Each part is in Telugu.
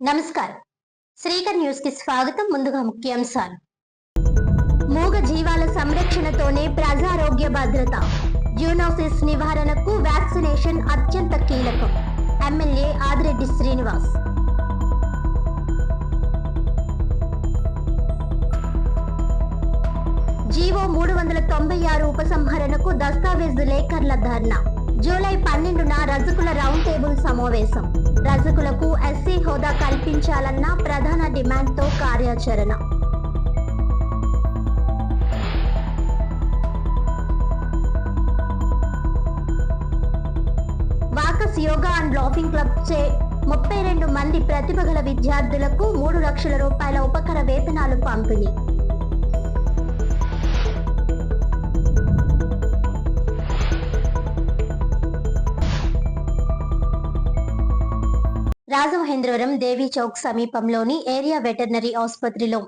నమస్కారం. శ్రీకర్ న్యూస్ కి స్వాగతం. ముందుగా ముఖ్యాంశాలు. మూగ జీవాల సంరక్షణతోనే ప్రజారోగ్య భద్రత. జూనోసిస్ నివారణకు వ్యాక్సినేషన్ అత్యంత కీలకం. ఎమ్మెల్యే ఆదిరెడ్డి శ్రీనివాస్. జీవో 396 ఉపసంహరణకు దస్తావేజు లేఖర్ల ధర్నా. జూలై 12న రజకుల రౌండ్ టేబుల్ సమావేశం. రజకులకు ఎస్సీ హోదా కల్పించాలన్న ప్రధాన డిమాండ్తో కార్యాచరణ. వాకస్ యోగా అండ్ లాఫింగ్ క్లబ్ చే 32 మంది ప్రతిభ గల విద్యార్థులకు 3 లక్షల రూపాయల ఉపకర వేతనాలు పంపిణీ. రాజమహేంద్రవరం దేవీ చౌక్ సమీపంలోని ఏరియా వెటర్నరీ ఆసుపత్రిలో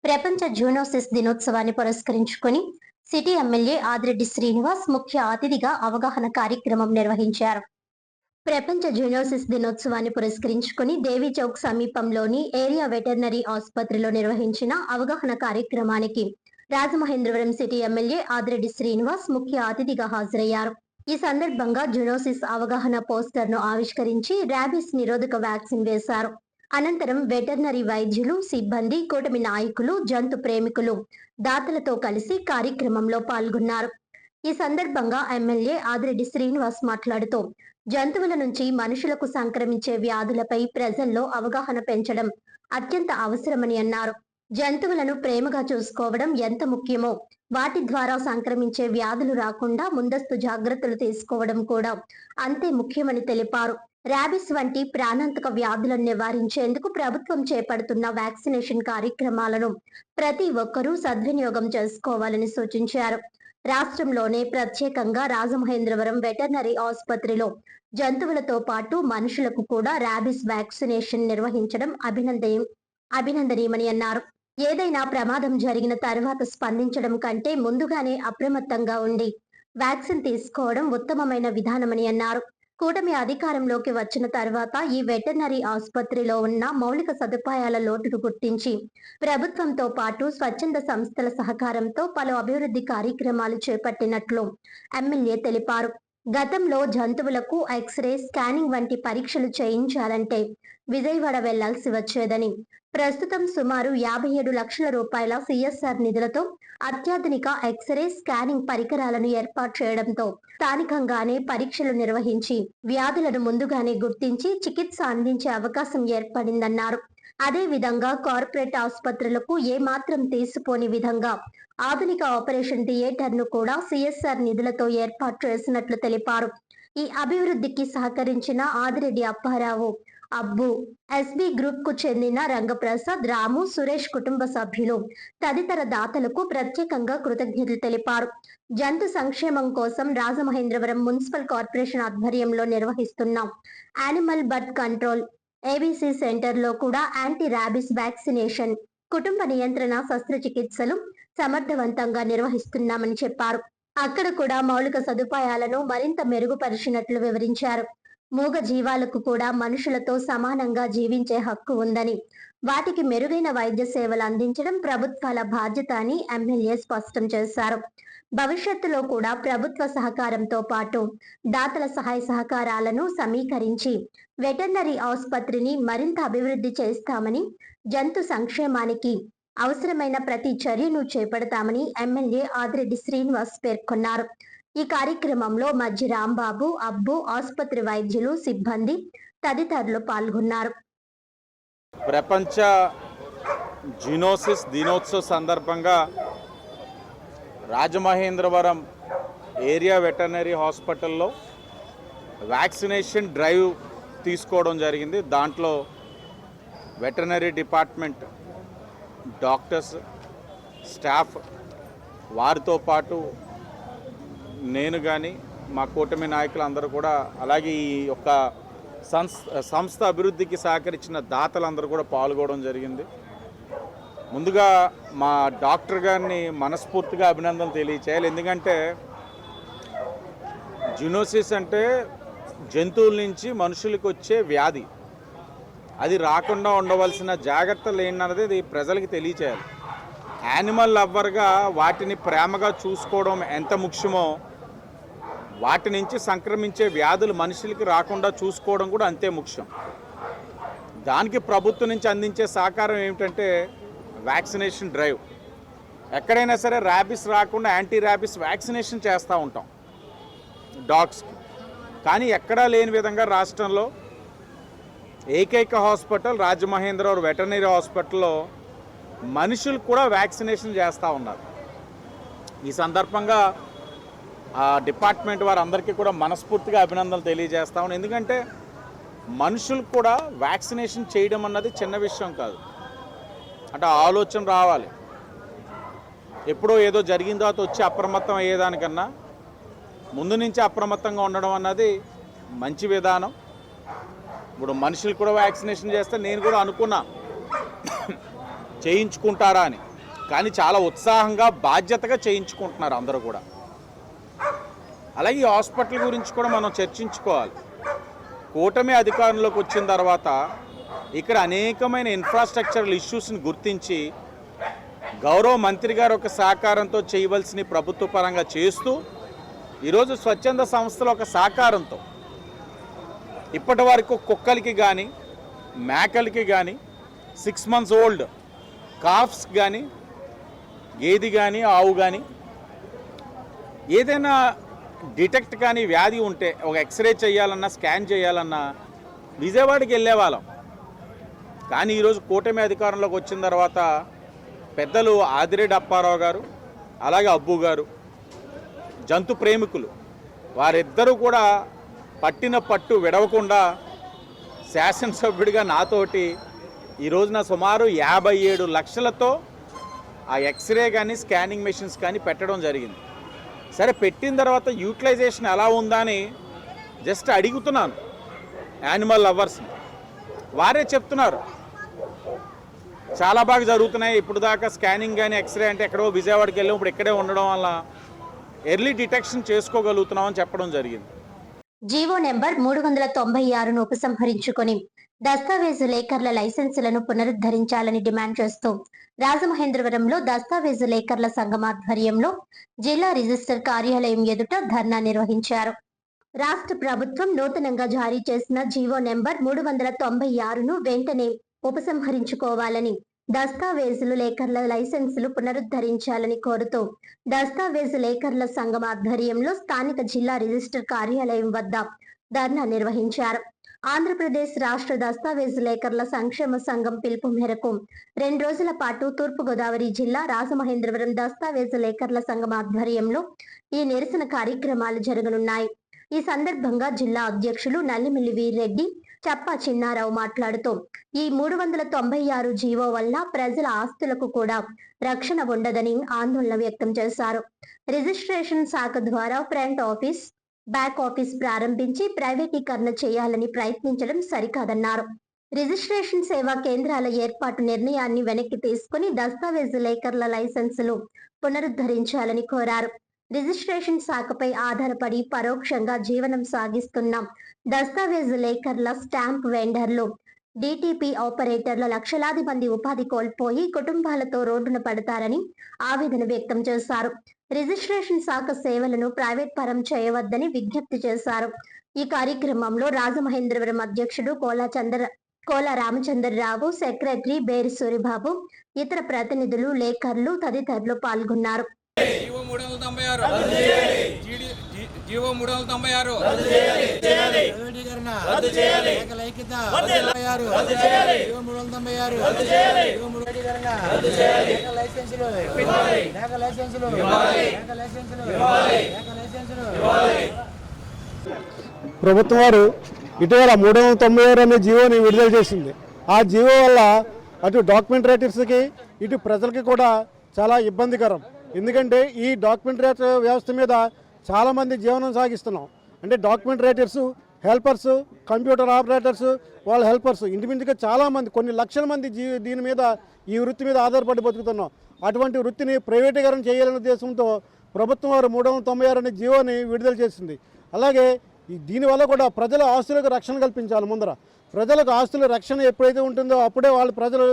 ప్రపంచ జూనోసిస్ దినోత్సవాన్ని పురస్కరించుకుని సిటీ ఎమ్మెల్యే ఆదిరెడ్డి శ్రీనివాస్ ముఖ్య అతిథిగా అవగాహన కార్యక్రమం నిర్వహించారు. ప్రపంచ జూనోసిస్ దినోత్సవాన్ని పురస్కరించుకుని దేవీ చౌక్ సమీపంలోని ఏరియా వెటర్నరీ ఆసుపత్రిలో నిర్వహించిన అవగాహన కార్యక్రమానికి రాజమహేంద్రవరం సిటీ ఎమ్మెల్యే ఆదిరెడ్డి శ్రీనివాస్ ముఖ్య అతిథిగా హాజరయ్యారు. ఈ సందర్భంగా జూనోసిస్ అవగాహన పోస్టర్ ను ఆవిష్కరించి ర్యాబీస్ నిరోధక వ్యాక్సిన్ వేశారు. అనంతరం వెటర్నరీ వైద్యులు, సిబ్బంది, కూటమి నాయకులు, జంతు ప్రేమికులు, దాతలతో కలిసి కార్యక్రమంలో పాల్గొన్నారు. ఈ సందర్భంగా ఎమ్మెల్యే ఆదిరెడ్డి శ్రీనివాస్ మాట్లాడుతూ జంతువుల నుంచి మనుషులకు సంక్రమించే వ్యాధులపై ప్రజల్లో అవగాహన పెంచడం అత్యంత అవసరమని అన్నారు. జంతువులను ప్రేమగా చూసుకోవడం ఎంత ముఖ్యమో వాటి ద్వారా సంక్రమించే వ్యాధులు రాకుండా ముందస్తు జాగ్రత్తలు తీసుకోవడం కూడా అంతే ముఖ్యమని తెలిపారు. ర్యాబిస్ వంటి ప్రాణాంతక వ్యాధులను నివారించేందుకు ప్రభుత్వం చేపడుతున్న వ్యాక్సినేషన్ కార్యక్రమాలను ప్రతి ఒక్కరూ సద్వినియోగం చేసుకోవాలని సూచించారు. రాష్ట్రంలోనే ప్రత్యేకంగా రాజమహేంద్రవరం వెటర్నరీ ఆసుపత్రిలో జంతువులతో పాటు మనుషులకు కూడా ర్యాబిస్ వ్యాక్సినేషన్ నిర్వహించడం అభినందనీయమని అన్నారు. ఏదైనా ప్రమాదం జరిగిన తర్వాత స్పందించడం కంటే ముందుగానే అప్రమత్తంగా ఉండి వ్యాక్సిన్ తీసుకోవడం ఉత్తమమైన విధానమని అన్నారు. కూటమి అధికారంలోకి వచ్చిన తర్వాత ఈ వెటర్నరీ ఆసుపత్రిలో ఉన్న మౌలిక సదుపాయాల లోటును గుర్తించి ప్రభుత్వంతో పాటు స్వచ్ఛంద సంస్థల సహకారంతో పలు అభివృద్ధి కార్యక్రమాలు చేపట్టినట్లు ఎమ్మెల్యే తెలిపారు. గతంలో జంతువులకు ఎక్స్రే, స్కానింగ్ వంటి పరీక్షలు చేయించాలంటే విజయవాడ వెళ్లాల్సి వచ్చేదని, ప్రస్తుతం సుమారు 57 లక్షల రూపాయల సిఎస్ఆర్ నిధులతో అత్యాధునిక ఎక్స్రే, స్కానింగ్ పరికరాలను ఏర్పాటు చేయడంతో స్థానికంగానే పరీక్షలు నిర్వహించి వ్యాధులను ముందుగానే గుర్తించి చికిత్స అందించే అవకాశం ఏర్పడిందన్నారు. అదే విధంగా కార్పొరేట్ ఆసుపత్రులకు ఏమాత్రం తీసిపోని విధంగా ఆధునిక ఆపరేషన్ థియేటర్ ను కూడా సిఎస్ఆర్ నిధులతో ఏర్పాటు చేసినట్లు తెలిపారు. ఈ అభివృద్ధికి సహకరించిన ఆదిరెడ్డి అప్పారావు, అబ్బు, ఎస్బి గ్రూప్ కు చెందిన రంగప్రసాద్, రాము, సురేష్ కుటుంబ సభ్యులు తదితర దాతలకు ప్రత్యేకంగా కృతజ్ఞతలు తెలిపారు. జంతు సంక్షేమం కోసం రాజమహేంద్రవరం మున్సిపల్ కార్పొరేషన్ ఆధ్వర్యంలో నిర్వహిస్తున్న animal birth control ABC centre లో కూడా యాంటీ ర్యాబిస్ వ్యాక్సినేషన్, కుటుంబ నియంత్రణ శస్త్రచికిత్సలు సమర్థవంతంగా నిర్వహిస్తున్నామని చెప్పారు. అక్కడ కూడా మౌలిక సదుపాయాలను మరింత మెరుగుపరిచినట్లు వివరించారు. మూగ జీవాలకు కూడా మనుషులతో సమానంగా జీవించే హక్కు ఉందని, వాటికి మెరుగైన వైద్య సేవలు అందించడం ప్రభుత్వాల బాధ్యత అని ఎమ్మెల్యే స్పష్టం చేశారు. భవిష్యత్తులో కూడా ప్రభుత్వ సహకారంతో పాటు దాతల సహాయ సహకారాలను సమీకరించి వెటర్నరీ ఆసుపత్రిని మరింత అభివృద్ధి చేస్తామని, జంతు సంక్షేమానికి అవసరమైన ప్రతి చర్యను చేపడతామని ఎమ్మెల్యే ఆదిరెడ్డి శ్రీనివాస్ పేర్కొన్నారు. ఈ కార్యక్రమంలో మధ్య రాంబాబు, అబ్బు, ఆసుపత్రి వైద్యులు, సిబ్బంది తదితరులు పాల్గొన్నారు. ప్రపంచ జూనోసిస్ దినోత్సవ సందర్భంగా రాజమహేంద్రవరం ఏరియా వెటర్నరీ హాస్పిటల్లో వ్యాక్సినేషన్ డ్రైవ్ తీసుకోవడం జరిగింది. దాంట్లో వెటర్నరీ డిపార్ట్మెంట్ డాక్టర్స్, స్టాఫ్, వారితో పాటు నేను కానీ మా కూటమి నాయకులు అందరూ కూడా, అలాగే ఈ యొక్క సంస్థ అభివృద్ధికి సహకరించిన దాతలందరూ కూడా పాల్గొనడం జరిగింది. ముందుగా మా డాక్టర్ గారిని మనస్ఫూర్తిగా అభినందనలు తెలియచేయాలి. ఎందుకంటే జూనోసిస్ అంటే జంతువుల నుంచి మనుషులకు వచ్చే వ్యాధి. అది రాకుండా ఉండవలసిన జాగ్రత్తలు ఏంటన్నది ఇది ప్రజలకి తెలియచేయాలి. యానిమల్ లవ్వర్గా వాటిని ప్రేమగా చూసుకోవడం ఎంత ముఖ్యమో వాటి నుంచి సంక్రమించే వ్యాధులు మనుషులకి రాకుండా చూసుకోవడం కూడా అంతే ముఖ్యం. దానికి ప్రభుత్వం నుంచి అందించే సహకారం ఏమిటంటే వ్యాక్సినేషన్ డ్రైవ్. ఎక్కడైనా సరే ర్యాబిస్ రాకుండా యాంటీ ర్యాబిస్ వ్యాక్సినేషన్ చేస్తూ ఉంటాం డాగ్స్కి. కానీ ఎక్కడా లేని విధంగా రాష్ట్రంలో ఏకైక హాస్పిటల్ రాజమహేంద్రవరం వెటర్నరీ హాస్పిటల్లో మనుషులు కూడా వ్యాక్సినేషన్ చేస్తూ ఉన్నారు. ఈ సందర్భంగా ఆ డిపార్ట్మెంట్ వారందరికీ కూడా మనస్ఫూర్తిగా అభినందనలు తెలియజేస్తా ఉన్నాను. ఎందుకంటే మనుషులకు కూడా వ్యాక్సినేషన్ చేయడం అన్నది చిన్న విషయం కాదు. అంటే ఆలోచన రావాలి. ఎప్పుడో ఏదో జరిగిన తర్వాత వచ్చి అప్రమత్తం అయ్యేదానికన్నా ముందు నుంచి అప్రమత్తంగా ఉండడం అన్నది మంచి విధానం. ఇప్పుడు మనుషులు కూడా వ్యాక్సినేషన్ చేస్తే నేను కూడా అనుకున్నా చేయించుకుంటారా అని. కానీ చాలా ఉత్సాహంగా బాధ్యతగా చేయించుకుంటున్నారు అందరూ కూడా. అలాగే ఈ హాస్పిటల్ గురించి కూడా మనం చర్చించుకోవాలి. కూటమి అధికారంలోకి వచ్చిన తర్వాత ఇక్కడ అనేకమైన ఇన్ఫ్రాస్ట్రక్చరల్ ఇష్యూస్ని గుర్తించి గౌరవ మంత్రి గారు ఒక సహకారంతో చేయవలసిన ప్రభుత్వ పరంగా చేస్తూ ఈరోజు స్వచ్ఛంద సంస్థల ఒక సహకారంతో ఇప్పటి వరకు కుక్కలకి కానీ మేకలకి కానీ 6 months ఓల్డ్ కాఫ్స్ కానీ గేది కానీ ఆవు కానీ ఏదైనా డిటెక్ట్ కానీ వ్యాధి ఉంటే ఒక ఎక్స్రే చేయాలన్నా స్కాన్ చేయాలన్నా విజయవాడకి వెళ్ళేవాళ్ళం. కానీ ఈరోజు కూటమి అధికారంలోకి వచ్చిన తర్వాత పెద్దలు ఆదిరెడ్డి అప్పారావు గారు అలాగే అబ్బు గారు జంతు ప్రేమికులు వారిద్దరూ కూడా పట్టిన పట్టు విడవకుండా శాసనసభ్యుడిగా నాతోటి ఈ రోజున సుమారు 57 లక్షలతో ఆ ఎక్స్రే కానీ స్కానింగ్ మెషిన్స్ కానీ పెట్టడం జరిగింది. సరే, పెట్టిన తర్వాత యూటిలైజేషన్ ఎలా ఉందా అని జస్ట్ అడుగుతున్నాను యానిమల్ లవర్స్ని. వారే చెప్తున్నారు చాలా బాగా జరుగుతున్నాయి. ఇప్పుడు దాకా స్కానింగ్ కానీ ఎక్స్రే అంటే ఎక్కడో విజయవాడకి వెళ్ళాం, ఇప్పుడు ఇక్కడే ఉండడం వల్ల ఎర్లీ డిటెక్షన్ చేసుకోగలుగుతున్నామని చెప్పడం జరిగింది. జీవో నెంబర్ 396ను ఉపసంహరించుకొని దస్తావేజు లేఖర్ల లైసెన్సులను పునరుద్ధరించాలని డిమాండ్ చేస్తూ రాజమహేంద్రవరంలో దస్తావేజు లేఖర్ల సంఘం ఆధ్వర్యంలో జిల్లా రిజిస్టర్ కార్యాలయం ఎదుట ధర్నా నిర్వహించారు. రాష్ట్ర ప్రభుత్వం నూతనంగా జారీ చేసిన జీవో నెంబర్ 396ను వెంటనే ఉపసంహరించుకోవాలని, దస్తావేజులు లేఖర్ల లైసెన్సులు పునరుద్ధరించాలని కోరుతూ దస్తావేజు లేఖర్ల సంఘం ఆధ్వర్యంలో స్థానిక జిల్లా రిజిస్టర్ కార్యాలయం వద్ద ధర్నా నిర్వహించారు. ఆంధ్రప్రదేశ్ రాష్ట్ర దస్తావేజు లేఖర్ల సంక్షేమ సంఘం పిలుపు మేరకు 2 రోజుల పాటు తూర్పుగోదావరి జిల్లా రాజమహేంద్రవరం దస్తావేజు లేఖర్ల సంఘం ఆధ్వర్యంలో ఈ నిరసన కార్యక్రమాలు జరగనున్నాయి. ఈ సందర్భంగా జిల్లా అధ్యక్షులు నల్లిమిల్లి వీర్రెడ్డి చప్పా చిన్నారావు మాట్లాడుతూ ఈ 396 జీవో వల్ల ప్రజల ఆస్తులకు కూడా రక్షణ ఉండదని ఆందోళన వ్యక్తం చేశారు. రిజిస్ట్రేషన్ శాఖ ద్వారా ఫ్రంట్ ఆఫీస్, బ్యాక్ ఆఫీస్ ప్రారంభించి ప్రైవేటీకరణ చేయాలని ప్రయత్నించడం సరికాదన్నారు. రిజిస్ట్రేషన్ సేవా కేంద్రాల ఏర్పాటు నిర్ణయాన్ని వెనక్కి తీసుకుని దస్తావేజు లేఖర్ల లైసెన్సులు పునరుద్ధరించాలని కోరారు. రిజిస్ట్రేషన్ శాఖపై ఆధారపడి పరోక్షంగా జీవనం సాగిస్తున్న దస్తావేజు లేఖర్ల స్టాంప్ వెండర్లు, డిటిపి ఆపరేటర్ల లక్షలాది మంది ఉపాధి కోల్పోయి కుటుంబాలతో రోడ్డున పడతారని ఆవేదన వ్యక్తం చేశారు. రిజిస్ట్రేషన్ శాఖ సేవలను ప్రైవేట్ పరం చేయవద్దని విజ్ఞప్తి చేశారు. ఈ కార్యక్రమంలో రాజమహేంద్రవరం అధ్యక్షుడు కోల రామచంద్రరావు, సెక్రటరీ బేరి సూరిబాబు, ఇతర ప్రతినిధులు, లేఖర్లు తదితరులు పాల్గొన్నారు. జీవో 396 జీవో 396 ప్రభుత్వం వారు ఇటీవల 396 అనే జీవోని విడుదల చేసింది. ఆ జీవో వల్ల అటు డాక్యుమెంట్ రైటర్స్కి ఇటు ప్రజలకి కూడా చాలా ఇబ్బందికరం. ఎందుకంటే ఈ డాక్యుమెంట్ రైటర్ వ్యవస్థ మీద చాలామంది జీవనం సాగిస్తున్నాం. అంటే document writers, helpers, computer operators, వాళ్ళ హెల్పర్సు, ఇంటిమింటిగా చాలామంది, కొన్ని లక్షల మంది దీని మీద, ఈ వృత్తి మీద ఆధారపడి బతుకుతున్నాం. అటువంటి వృత్తిని ప్రైవేటీకరణ చేయాలనే ఉద్దేశంతో ప్రభుత్వం వారు 396 అనే జీవోని విడుదల చేసింది. అలాగే దీనివల్ల కూడా ప్రజల ఆస్తులకు రక్షణ కల్పించాలి. ముందర ప్రజలకు ఆస్తుల రక్షణ ఎప్పుడైతే ఉంటుందో అప్పుడే వాళ్ళు ప్రజలు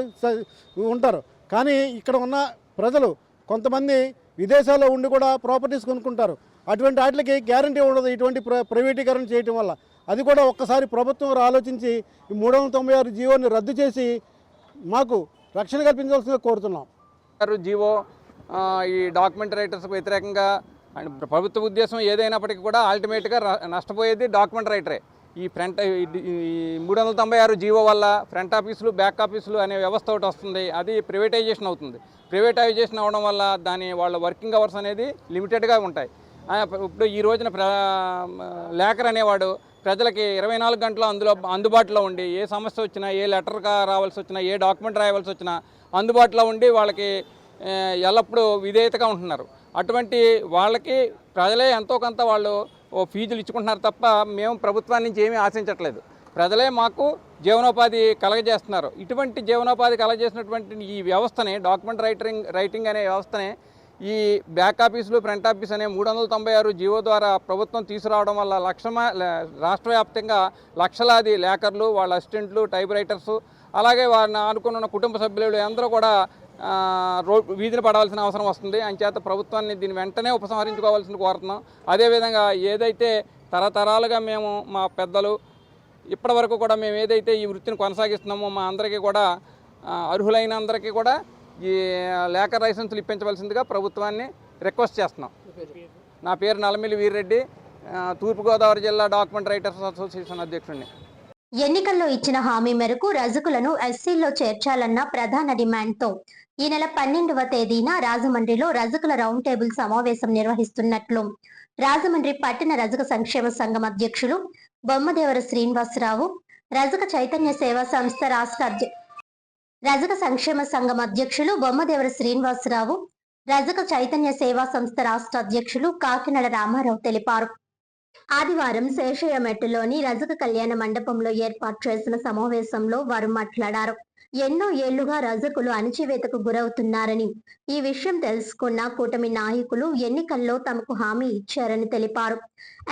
ఉంటారు. కానీ ఇక్కడ ఉన్న ప్రజలు కొంతమంది విదేశాల్లో ఉండి కూడా ప్రాపర్టీస్ కొనుక్కుంటారు. అటువంటి వాటికి గ్యారంటీ ఉండదు ఇటువంటి ప్రైవేటీకరణ చేయటం వల్ల. అది కూడా ఒక్కసారి ప్రభుత్వం ఆలోచించి ఈ 396 జీవోని రద్దు చేసి మాకు రక్షణ కల్పించాల్సిందిగా కోరుతున్నాం. జీవో ఈ డాక్యుమెంట్ రైటర్స్కి వ్యతిరేకంగా ప్రభుత్వ ఉద్దేశం ఏదైనప్పటికీ కూడా అల్టిమేట్గా నష్టపోయేది డాక్యుమెంట్ రైటరే. ఈ 396 జీవో వల్ల ఫ్రంట్ ఆఫీసులు బ్యాక్ ఆఫీసులు అనే వ్యవస్థ ఒకటి వస్తుంది. అది ప్రైవేటైజేషన్ అవుతుంది. ప్రైవేటైజేషన్ అవడం వల్ల వాళ్ళ వర్కింగ్ అవర్స్ అనేది లిమిటెడ్గా ఉంటాయి. ఇప్పుడు ఈ రోజున లేఖర్ అనేవాడు ప్రజలకి 24 గంటలు అందుబాటులో ఉండి ఏ సమస్య వచ్చినా, ఏ లెటర్గా రావాల్సి వచ్చినా, ఏ డాక్యుమెంట్ రావాల్సి వచ్చినా అందుబాటులో ఉండి వాళ్ళకి ఎల్లప్పుడూ విధేయతగా ఉంటున్నారు. అటువంటి వాళ్ళకి ప్రజలే ఎంతో కొంత వాళ్ళు ఫీజులు ఇచ్చుకుంటున్నారు తప్ప మేము ప్రభుత్వాన్ని నుంచి ఏమీ ఆశించట్లేదు. ప్రజలే మాకు జీవనోపాధి కలగజేస్తున్నారు. ఇటువంటి జీవనోపాధి కలగజేసినటువంటి ఈ వ్యవస్థని డాక్యుమెంట్ రైటింగ్ అనే వ్యవస్థని ఈ బ్యాక్ ఆఫీసులు ఫ్రంట్ ఆఫీస్ అనే 396 జీవో ద్వారా ప్రభుత్వం తీసుకురావడం వల్ల రాష్ట్ర వ్యాప్తంగా లక్షలాది లేఖర్లు, వాళ్ళ అసిస్టెంట్లు, టైప్ రైటర్సు, అలాగే వారిని ఆనుకున్న కుటుంబ సభ్యులు అందరూ కూడా వీధిని పడాల్సిన అవసరం వస్తుంది. అంచేత ప్రభుత్వాన్ని దీన్ని వెంటనే ఉపసంహరించుకోవాల్సింది కోరుతున్నాం. అదేవిధంగా ఏదైతే తరతరాలుగా మేము మా పెద్దలు ఇప్పటి వరకు కూడా మేము ఏదైతే ఈ వృత్తిని కొనసాగిస్తున్నామో మా అందరికీ కూడా అర్హులైన అందరికీ కూడా ఈ లేఖర్ లైసెన్సులు ఇప్పించవలసిందిగా ప్రభుత్వాన్ని రిక్వెస్ట్ చేస్తున్నాం. నా పేరు నల్లమిల్లి వీర్రెడ్డి, తూర్పుగోదావరి జిల్లా డాక్యుమెంట్ రైటర్స్ అసోసియేషన్ అధ్యక్షుడిని. ఎన్నికల్లో ఇచ్చిన హామీ మేరకు రజకులను ఎస్సీల్లో చేర్చాలన్న ప్రధాన డిమాండ్తో ఈ నెల 12వ తేదీన రాజమండ్రిలో రజకుల రౌండ్ టేబుల్ సమావేశం నిర్వహిస్తున్నట్లు రాజమండ్రి పట్టణ రజక సంక్షేమ సంఘం అధ్యక్షులు బొమ్మదేవర శ్రీనివాసరావు, రజక చైతన్య సేవా సంస్థ రజక సంక్షేమ సంఘం అధ్యక్షులు బొమ్మదేవర శ్రీనివాసరావు, రజక చైతన్య సేవా సంస్థ రాష్ట్ర అధ్యక్షులు కాకినాడ రామారావు తెలిపారు. ఆదివారం శేషయ్యమెట్టులోని రజక కళ్యాణ మండపంలో ఏర్పాటు చేసిన సమావేశంలో వారు మాట్లాడారు. ఎన్నో ఏళ్లుగా రజకులు అణచివేతకు గురవుతున్నారని, ఈ విషయం తెలుసుకున్న కూటమి నాయకులు ఎన్నికల్లో తమకు హామీ ఇచ్చారని తెలిపారు.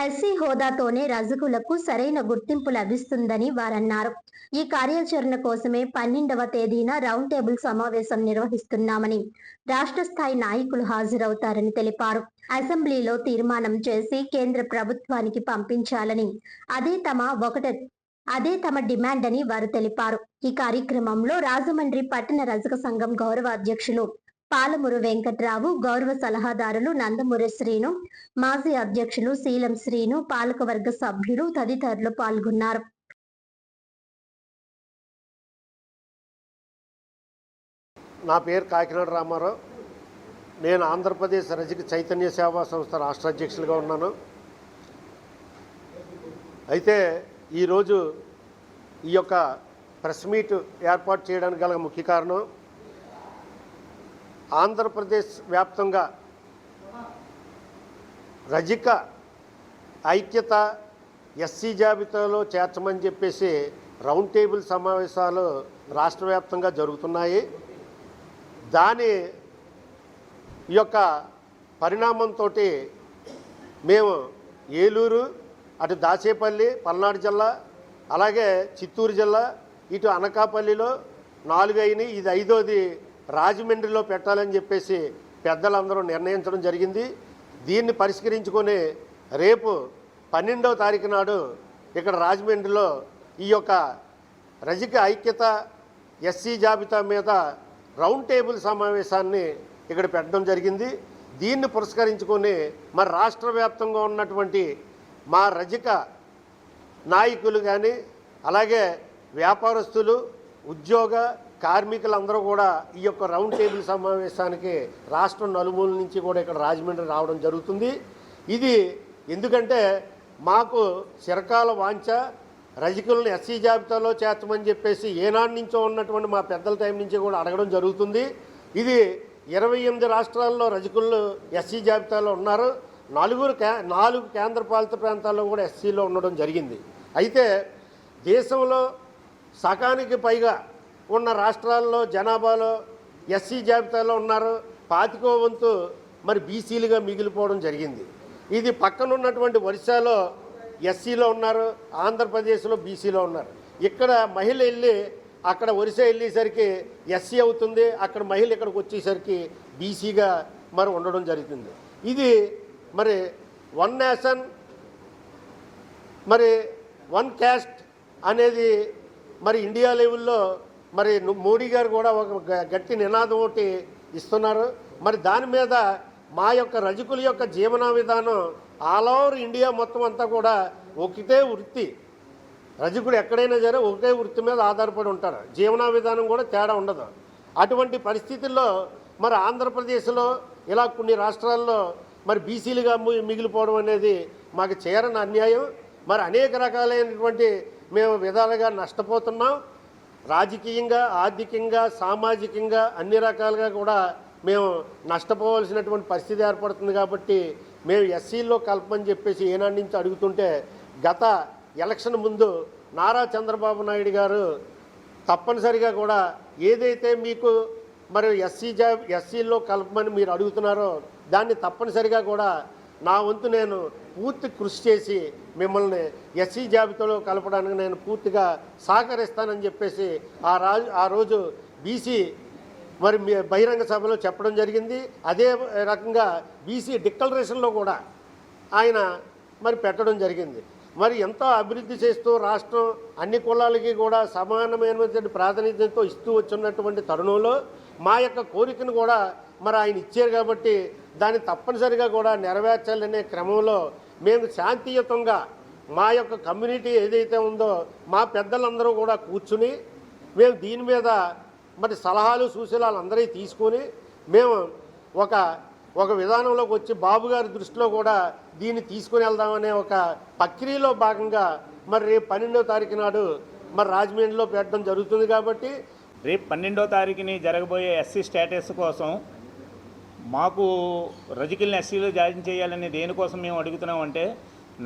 ఎస్సీ హోదాతోనే రజకులకు సరైన గుర్తింపు లభిస్తుందని వారన్నారు. ఈ కార్యాచరణ కోసమే 12వ తేదీన రౌండ్ టేబుల్ సమావేశం నిర్వహిస్తున్నామని, రాష్ట్ర స్థాయి నాయకులు హాజరవుతారని తెలిపారు. అసెంబ్లీలో తీర్మానం చేసి కేంద్ర ప్రభుత్వానికి పంపించాలని, అదే తమ డిమాండ్ అని వారు తెలిపారు. ఈ కార్యక్రమంలో రాజమండ్రి పట్టణ రజక సంఘం గౌరవ అధ్యక్షులు పాలమూరు వెంకట్రావు, గౌరవ సలహాదారులు నందమూరి శ్రీను, మాజీ అధ్యక్షులు శీలం శ్రీను, పాలకవర్గ సభ్యులు తదితరులు పాల్గొన్నారు. నా పేరు కాకినాడ రామారావు. నేను ఆంధ్రప్రదేశ్ రజక చైతన్య సేవా సంస్థ రాష్ట్ర అధ్యక్షులుగా ఉన్నాను. అయితే ఈరోజు ఈ యొక్క ప్రెస్ మీట్ ఏర్పాటు చేయడానికి గల ముఖ్య కారణం, ఆంధ్రప్రదేశ్ వ్యాప్తంగా రజక ఐక్యత ఎస్సీ జాబితాలో చేర్చమని చెప్పేసి రౌండ్ టేబుల్ సమావేశాలు రాష్ట్ర వ్యాప్తంగా జరుగుతున్నాయి. దాని యొక్క పరిణామంతో మేము ఏలూరు, అటు దాచేపల్లి పల్నాడు జిల్లా, అలాగే చిత్తూరు జిల్లా, ఇటు అనకాపల్లిలో 4 అయినాయి. ఇది 5వది రాజమండ్రిలో పెట్టాలని చెప్పేసి పెద్దలందరూ నిర్ణయించడం జరిగింది. దీన్ని పరిష్కరించుకొని రేపు 12వ తారీఖు నాడు ఇక్కడ రాజమండ్రిలో ఈ యొక్క రజక ఐక్యత ఎస్సీ జాబితా మీద రౌండ్ టేబుల్ సమావేశాన్ని ఇక్కడ పెట్టడం జరిగింది. దీన్ని పురస్కరించుకొని మరి రాష్ట్ర వ్యాప్తంగా ఉన్నటువంటి మా రజక నాయకులు కానీ, అలాగే వ్యాపారస్తులు, ఉద్యోగ కార్మికులందరూ కూడా ఈ యొక్క రౌండ్ టేబుల్ సమావేశానికి రాష్ట్రం నలుమూల నుంచి కూడా ఇక్కడ రాజమండ్రి రావడం జరుగుతుంది. ఇది ఎందుకంటే మాకు చిరకాల వాంఛ, రజకులను ఎస్సీ జాబితాలో చేర్చమని చెప్పేసి ఏనాటి నుంచో ఉన్నటువంటి మా పెద్దల టైం నుంచి కూడా అడగడం జరుగుతుంది. ఇది 28 రాష్ట్రాల్లో రజకులు ఎస్సీ జాబితాలో ఉన్నారు. 4 కేంద్రపాలిత ప్రాంతాల్లో కూడా ఎస్సీలో ఉండడం జరిగింది. అయితే దేశంలో సగానికి పైగా ఉన్న రాష్ట్రాల్లో జనాభాలో ఎస్సీ జాబితాలో ఉన్నారు. 25వ వంతు మరి బీసీలుగా మిగిలిపోవడం జరిగింది. ఇది పక్కనున్నటువంటి ఒరిస్సాలో ఎస్సీలో ఉన్నారు, ఆంధ్రప్రదేశ్లో బీసీలో ఉన్నారు. ఇక్కడ మహిళ వెళ్ళి అక్కడ ఒరిస్సా వెళ్ళేసరికి ఎస్సీ అవుతుంది, అక్కడ మహిళ ఇక్కడికి వచ్చేసరికి బీసీగా మరి ఉండడం జరుగుతుంది. ఇది మరి వన్ నేషన్ మరి వన్ క్యాస్ట్ అనేది మరి ఇండియా లెవెల్లో మరి మోడీ గారు కూడా ఒక గట్టి నినాదం ఒకటి ఇస్తున్నారు. మరి దాని మీద మా యొక్క రజకుల యొక్క జీవన విధానం ఆల్ ఓవర్ ఇండియా మొత్తం అంతా కూడా ఒకటే వృత్తి, రజకుడు ఎక్కడైనా సరే ఒకే వృత్తి మీద ఆధారపడి ఉంటారు, జీవన విధానం కూడా తేడా ఉండదు. అటువంటి పరిస్థితుల్లో మరి ఆంధ్రప్రదేశ్లో ఇలా కొన్ని రాష్ట్రాల్లో మరి బీసీలుగా మిగిలిపోవడం అనేది మాకు చేరని అన్యాయం. మరి అనేక రకాలైనటువంటి మేము విధాలుగా నష్టపోతున్నాం. రాజకీయంగా, ఆర్థికంగా, సామాజికంగా అన్ని రకాలుగా కూడా మేము నష్టపోవాల్సినటువంటి పరిస్థితి ఏర్పడుతుంది. కాబట్టి మేము ఎస్సీల్లో కలపమని చెప్పేసి ఏనాటి నుంచి అడుగుతుంటే గత ఎలక్షన్ ముందు నారా చంద్రబాబు నాయుడు గారు తప్పనిసరిగా కూడా ఏదైతే మీకు మరి ఎస్సీల్లో కలపమని మీరు అడుగుతున్నారో దాన్ని తప్పనిసరిగా కూడా నా వంతు నేను పూర్తి కృషి చేసి మిమ్మల్ని ఎస్సీ జాబితాలో కలపడానికి నేను పూర్తిగా సహకరిస్తానని చెప్పేసి ఆ రోజు బీసీ మరి బహిరంగ సభలో చెప్పడం జరిగింది. అదే రకంగా బీసీ డిక్లరేషన్లో కూడా ఆయన మరి పెట్టడం జరిగింది. మరి ఎంతో అభివృద్ధి చేస్తూ రాష్ట్రం అన్ని కులాలకి కూడా సమానమైనటువంటి ప్రాతినిధ్యంతో ఇస్తూ వచ్చినటువంటి తరుణంలో మా యొక్క కోరికను కూడా మరి ఆయన ఇచ్చారు. కాబట్టి దాన్ని తప్పనిసరిగా కూడా నెరవేర్చాలనే క్రమంలో మేము శాంతియుతంగా మా యొక్క కమ్యూనిటీ ఏదైతే ఉందో మా పెద్దలందరూ కూడా కూర్చుని మేము దీని మీద మరి సలహాలు సూచనలు అందరూ తీసుకొని మేము ఒక విధానంలోకి వచ్చి బాబు గారి దృష్టిలో కూడా దీన్ని తీసుకుని వెళ్దామనే ఒక ప్రక్రియలో భాగంగా మరి రేపు 12వ తారీఖు నాడు మరి రాజమండ్రిలో పెట్టడం జరుగుతుంది. కాబట్టి రేపు 12వ తారీఖుని జరగబోయే ఎస్సీ స్టేటస్ కోసం మాకు రజకుల్ని ఎస్సీలో జాయిన్ చేయాలని దేనికోసం మేము అడుగుతున్నామంటే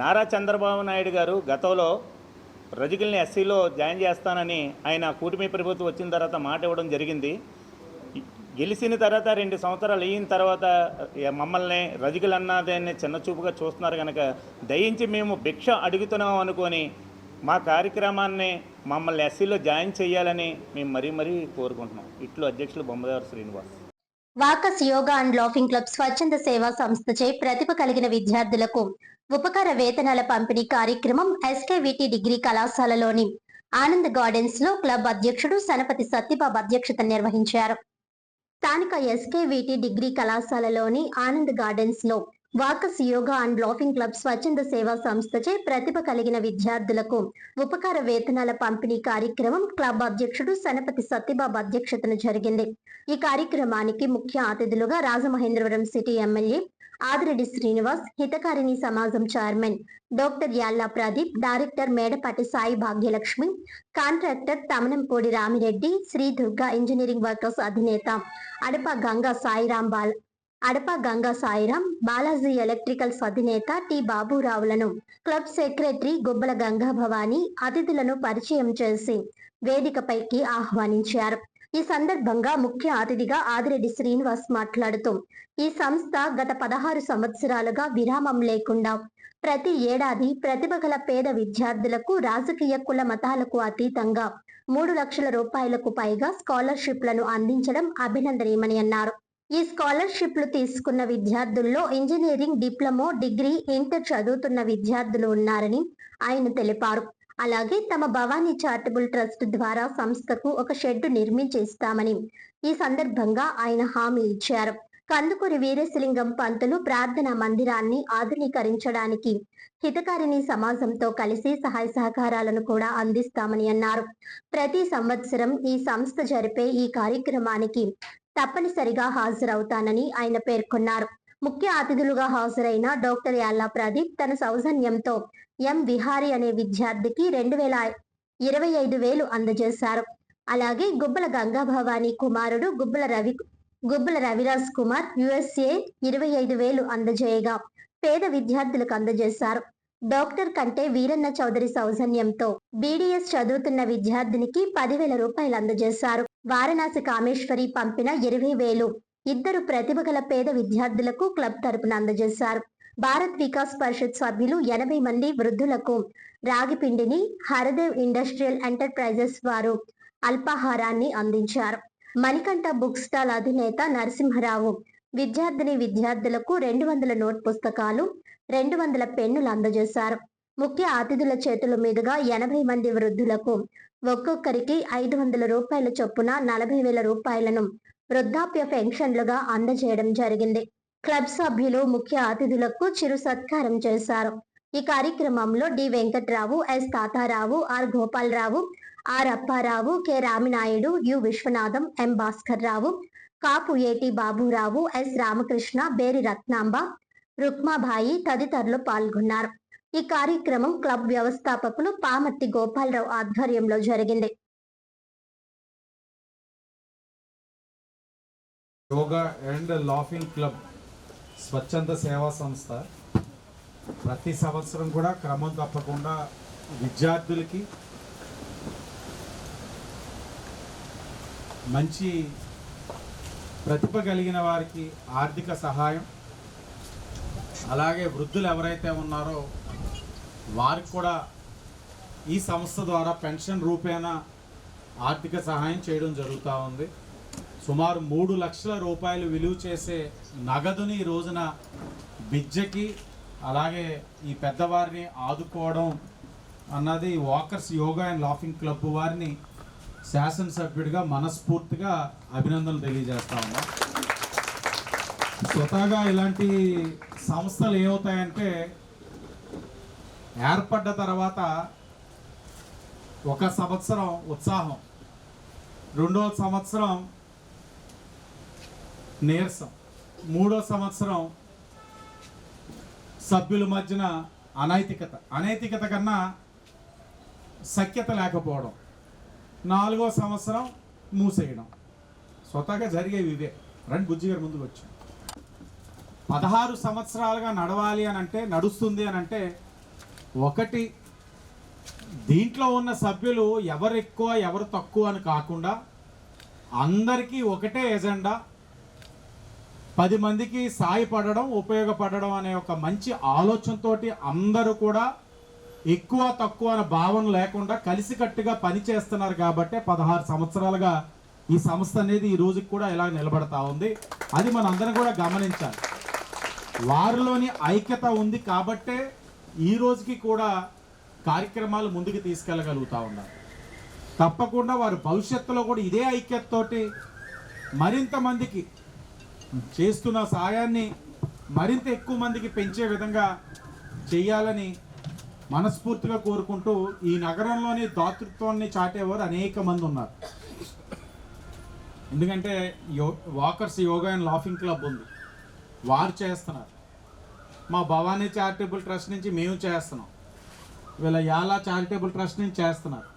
నారా చంద్రబాబు నాయుడు గారు గతంలో రజకుల్ని ఎస్సీలో జాయిన్ చేస్తానని ఆయన కూటమి ప్రభుత్వం వచ్చిన తర్వాత మాట ఇవ్వడం జరిగింది. గెలిచిన తర్వాత 2 సంవత్సరాలు అయిన తర్వాత మమ్మల్ని రజకులు అన్నదాన్ని చిన్నచూపుగా చూస్తున్నారు కనుక దయించి మేము భిక్ష అడుగుతున్నాం అనుకొని మా కార్యక్రమాన్ని మమ్మల్ని ఎస్సీలో జాయిన్ చేయాలని మేము మరీ కోరుకుంటున్నాం. ఇట్లు అధ్యక్షులు Bommadevara Srinivas. వాకస్ yoga and laughing club స్వచ్ఛంద సేవా సంస్థచే ప్రతిభ కలిగిన విద్యార్థులకు ఉపకార వేతనాల పంపిణీ కార్యక్రమం ఎస్కేవిటి డిగ్రీ కళాశాలలోని ఆనంద్ గార్డెన్స్ లో క్లబ్ అధ్యక్షుడు సనపతి సత్యబాబు అధ్యక్షతన నిర్వహించారు. స్థానిక ఎస్కేవిటి డిగ్రీ కళాశాలలోని ఆనంద్ గార్డెన్స్ లో వాకస్ యోగా అండ్ లాఫింగ్ క్లబ్ స్వచ్ఛంద సేవా సంస్థచే ప్రతిభ కలిగిన విద్యార్థులకు ఉపకార వేతనాల పంపిణీ కార్యక్రమం క్లబ్ అధ్యక్షుడు సనపతి సత్యబాబు అధ్యక్షతన జరిగింది. ఈ కార్యక్రమానికి ముఖ్య అతిథులుగా Rajamahendravaram city MLA Adireddy Srinivas, Hitakarini Samajam chairman doctor Yalla Pradeep, director Medapati Sai Bhagyalakshmi, contractor Thamanampudi Ramireddy, Sri Durga engineering workers అధినేత అడప గంగా సాయిరాం, బాలాజీ ఎలక్ట్రికల్స్ అధినేత టి బాబురావులను క్లబ్ సెక్రటరీ గుబ్బల గంగా భవానీ అతిథులను పరిచయం చేసి వేదికపైకి ఆహ్వానించారు. ఈ సందర్భంగా ముఖ్య అతిథిగా ఆదిరెడ్డి శ్రీనివాస్ మాట్లాడుతూ ఈ సంస్థ గత 16 సంవత్సరాలుగా విరామం లేకుండా ప్రతి ఏడాది ప్రతిభ గల పేద విద్యార్థులకు రాజకీయ కుల మతాలకు అతీతంగా 3 లక్షల రూపాయలకు పైగా స్కాలర్షిప్లను అందించడం అభినందనీయమని అన్నారు. ఈ స్కాలర్షిప్లు తీసుకున్న విద్యార్థుల్లో ఇంజనీరింగ్, డిప్లొమా, డిగ్రీ, ఇంటర్ చదువుతున్న విద్యార్థులు ఉన్నారని ఆయన తెలిపారు. అలాగే తమ భవానీ చారిటబుల్ ట్రస్ట్ ద్వారా సంస్థకు ఒక షెడ్ నిర్మించి ఇస్తామని ఈ సందర్భంగా ఆయన హామీ ఇచ్చారు. కందుకూరి వీరేశలింగం పంతులు ప్రార్థనా మందిరాన్ని ఆధునీకరించడానికి హితకారిణి సమాజంతో కలిసి సహాయ సహకారాలను కూడా అందిస్తామని అన్నారు. ప్రతి సంవత్సరం ఈ సంస్థ జరిపే ఈ కార్యక్రమానికి తప్పనిసరిగా హాజరవుతానని ఆయన పేర్కొన్నారు. ముఖ్య అతిథులుగా హాజరైన డాక్టర్ యాల్లా ప్రదీప్ తన సౌజన్యంతో ఎం విహారీ అనే విద్యార్థికి 25,000 అందజేశారు. అలాగే గుబ్బల గంగా భవానీ కుమారుడు గుబ్బల రవిరాజ్ కుమార్ USA 25,000 అందజేయగా పేద విద్యార్థులకు అందజేశారు. డాక్టర్ కంటే వీరన్న చౌదరి సౌజన్యంతో BDS చదువుతున్న విద్యార్థినికి 10,000 రూపాయలు అందజేశారు. వారణాసి కామేశ్వరి పంపిన 20,000 2 ప్రతిభ గల పేద విద్యార్థులకు క్లబ్ తరపున అందజేశారు. భారత్ వికాస్ పరిషత్ సభ్యులు 80 మంది వృద్ధులకు రాగిపిండిని హరదేవ్ ఇండస్ట్రియల్ ఎంటర్ప్రైజెస్ వారు అల్పాహారాన్ని అందించారు. మణికంఠ బుక్ స్టాల్ అధినేత నరసింహరావు విద్యార్థులకు 200 నోట్ పుస్తకాలు, 200 పెన్నులు అందజేశారు. ముఖ్య అతిథుల చేతుల మీదుగా 80 మంది వృద్ధులకు ఒక్కొక్కరికి 500 రూపాయల చొప్పున 40,000 రూపాయలను వృద్ధాప్య పెన్షన్లుగా అందజేయడం జరిగింది. క్లబ్ సభ్యులు ముఖ్య అతిథులకు చిరు సత్కారం చేశారు. ఈ కార్యక్రమంలో D Venkatrao, S Thatarao, R Gopalarao, R Apparao, K Raminaidu, U Viswanatham, M Bhaskar Rao, Kapu A T Baburao, yes Ramakrishna, బేరి రత్నాంబ, రుక్మాబాయి తదితరులు పాల్గొన్నారు. ఈ కార్యక్రమం క్లబ్ వ్యవస్థాపకులు పామర్తి గోపాలరావు ఆధ్వర్యంలో జరిగింది. యోగా అండ్ లాఫింగ్ క్లబ్ స్వచ్ఛంద సేవా సంస్థ ప్రతి సంవత్సరం కూడా క్రమం తప్పకుండా విద్యార్థులకి మంచి ప్రతిభ కలిగిన వారికి ఆర్థిక సహాయం, అలాగే వృద్ధులు ఎవరైతే ఉన్నారో వారికి కూడా ఈ సంస్థ ద్వారా పెన్షన్ రూపేణా ఆర్థిక సహాయం చేయడం జరుగుతూ ఉంది. సుమారు 3 లక్షల రూపాయలు విలువ చేసే నగదుని ఈ రోజున విద్యకి అలాగే ఈ పెద్దవారిని ఆదుకోవడం అన్నది walkers yoga and laughing club వారిని శాసనసభ్యుడిగా మనస్ఫూర్తిగా అభినందనలు తెలియజేస్తా ఉన్నా. స్వతహాగా ఇలాంటి సంస్థలు ఏమవుతాయంటే ఏర్పడ్డ తర్వాత ఒక సంవత్సరం ఉత్సాహం, రెండో సంవత్సరం నీరసం, మూడో సంవత్సరం సభ్యుల మధ్యన అనైతికత కన్నా సఖ్యత లేకపోవడం, నాలుగో సంవత్సరం మూసేయడం. స్వతహాగా జరిగేవి ఇవే. రండి బుజ్జి గారు ముందుకు వచ్చి 16 సంవత్సరాలుగా నడవాలి అని అంటే, నడుస్తుంది అని అంటే, ఒకటి దీంట్లో ఉన్న సభ్యులు ఎవరు ఎక్కువ ఎవరు తక్కువ అని కాకుండా అందరికీ ఒకటే ఎజెండా, 10 మందికి సాయపడడం, ఉపయోగపడడం అనే ఒక మంచి ఆలోచనతో అందరూ కూడా ఎక్కువ తక్కువ అనే భావన లేకుండా కలిసికట్టుగా పనిచేస్తున్నారు. కాబట్టి 16 సంవత్సరాలుగా ఈ సంస్థ అనేది ఈ రోజుకి కూడా ఇలా నిలబడతా ఉంది. అది మనందరం కూడా గమనించాలి. వారిలోని ఐక్యత ఉంది కాబట్టే ఈ రోజుకి కూడా కార్యక్రమాలు ముందుకు తీసుకెళ్ళగలుగుతూ ఉన్నారు. తప్పకుండా వారు భవిష్యత్తులో కూడా ఇదే ఐక్యతతోటి మరింత మందికి చేస్తున్న సాయాన్ని మరింత ఎక్కువ మందికి పెంచే విధంగా చేయాలని మనస్ఫూర్తిగా కోరుకుంటూ, ఈ నగరంలోని దాతృత్వాన్ని చాటేవారు అనేక మంది ఉన్నారు. ఎందుకంటే walkers yoga and laughing club ఉంది, వారు చేస్తున్నారు. మా భవానీ చారిటబుల్ ట్రస్ట్ నుంచి మేము చేస్తున్నాం, వీళ్ళ యాలా చారిటబుల్ ట్రస్ట్ నుంచి చేస్తున్నారు,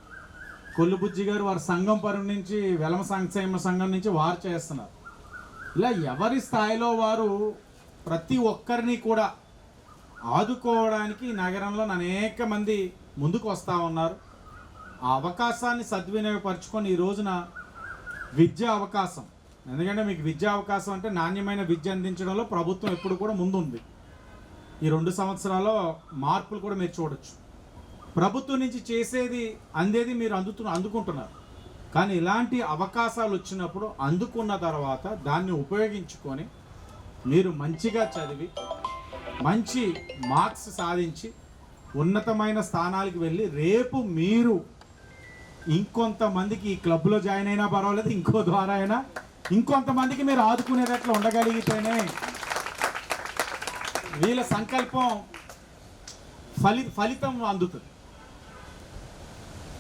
కొల్లుబుజ్జి గారు వారి సంఘం పరువు నుంచి, వెలమ సంక్షేమ సంఘం నుంచి వారు చేస్తున్నారు. ఇలా ఎవరి స్థాయిలో వారు ప్రతి ఒక్కరిని కూడా ఆదుకోవడానికి నగరంలో అనేక మంది ముందుకు వస్తూ ఉన్నారు. ఆ అవకాశాన్ని సద్వినియోగపరచుకొని ఈ రోజున విద్యా అవకాశం, ఎందుకంటే మీకు విద్యా అవకాశం అంటే నాణ్యమైన విద్య అందించడంలో ప్రభుత్వం ఎప్పుడు కూడా ముందుంది. ఈ 2 సంవత్సరాల్లో మార్పులు కూడా మీరు చూడొచ్చు. ప్రభుత్వం నుంచి చేసేది అందేది మీరు అందుకుంటున్నారు. కానీ ఇలాంటి అవకాశాలు వచ్చినప్పుడు అందుకున్న తర్వాత దాన్ని ఉపయోగించుకొని మీరు మంచిగా చదివి మంచి మార్క్స్ సాధించి ఉన్నతమైన స్థానాలకు వెళ్ళి రేపు మీరు ఇంకొంతమందికి ఈ క్లబ్లో జాయిన్ అయినా పర్వాలేదు, ఇంకో ద్వారా అయినా ఇంకొంతమందికి మీరు ఆదుకునేటట్లు ఉండగలిగితేనే వీళ్ళ సంకల్పం ఫలితం అందుతుంది.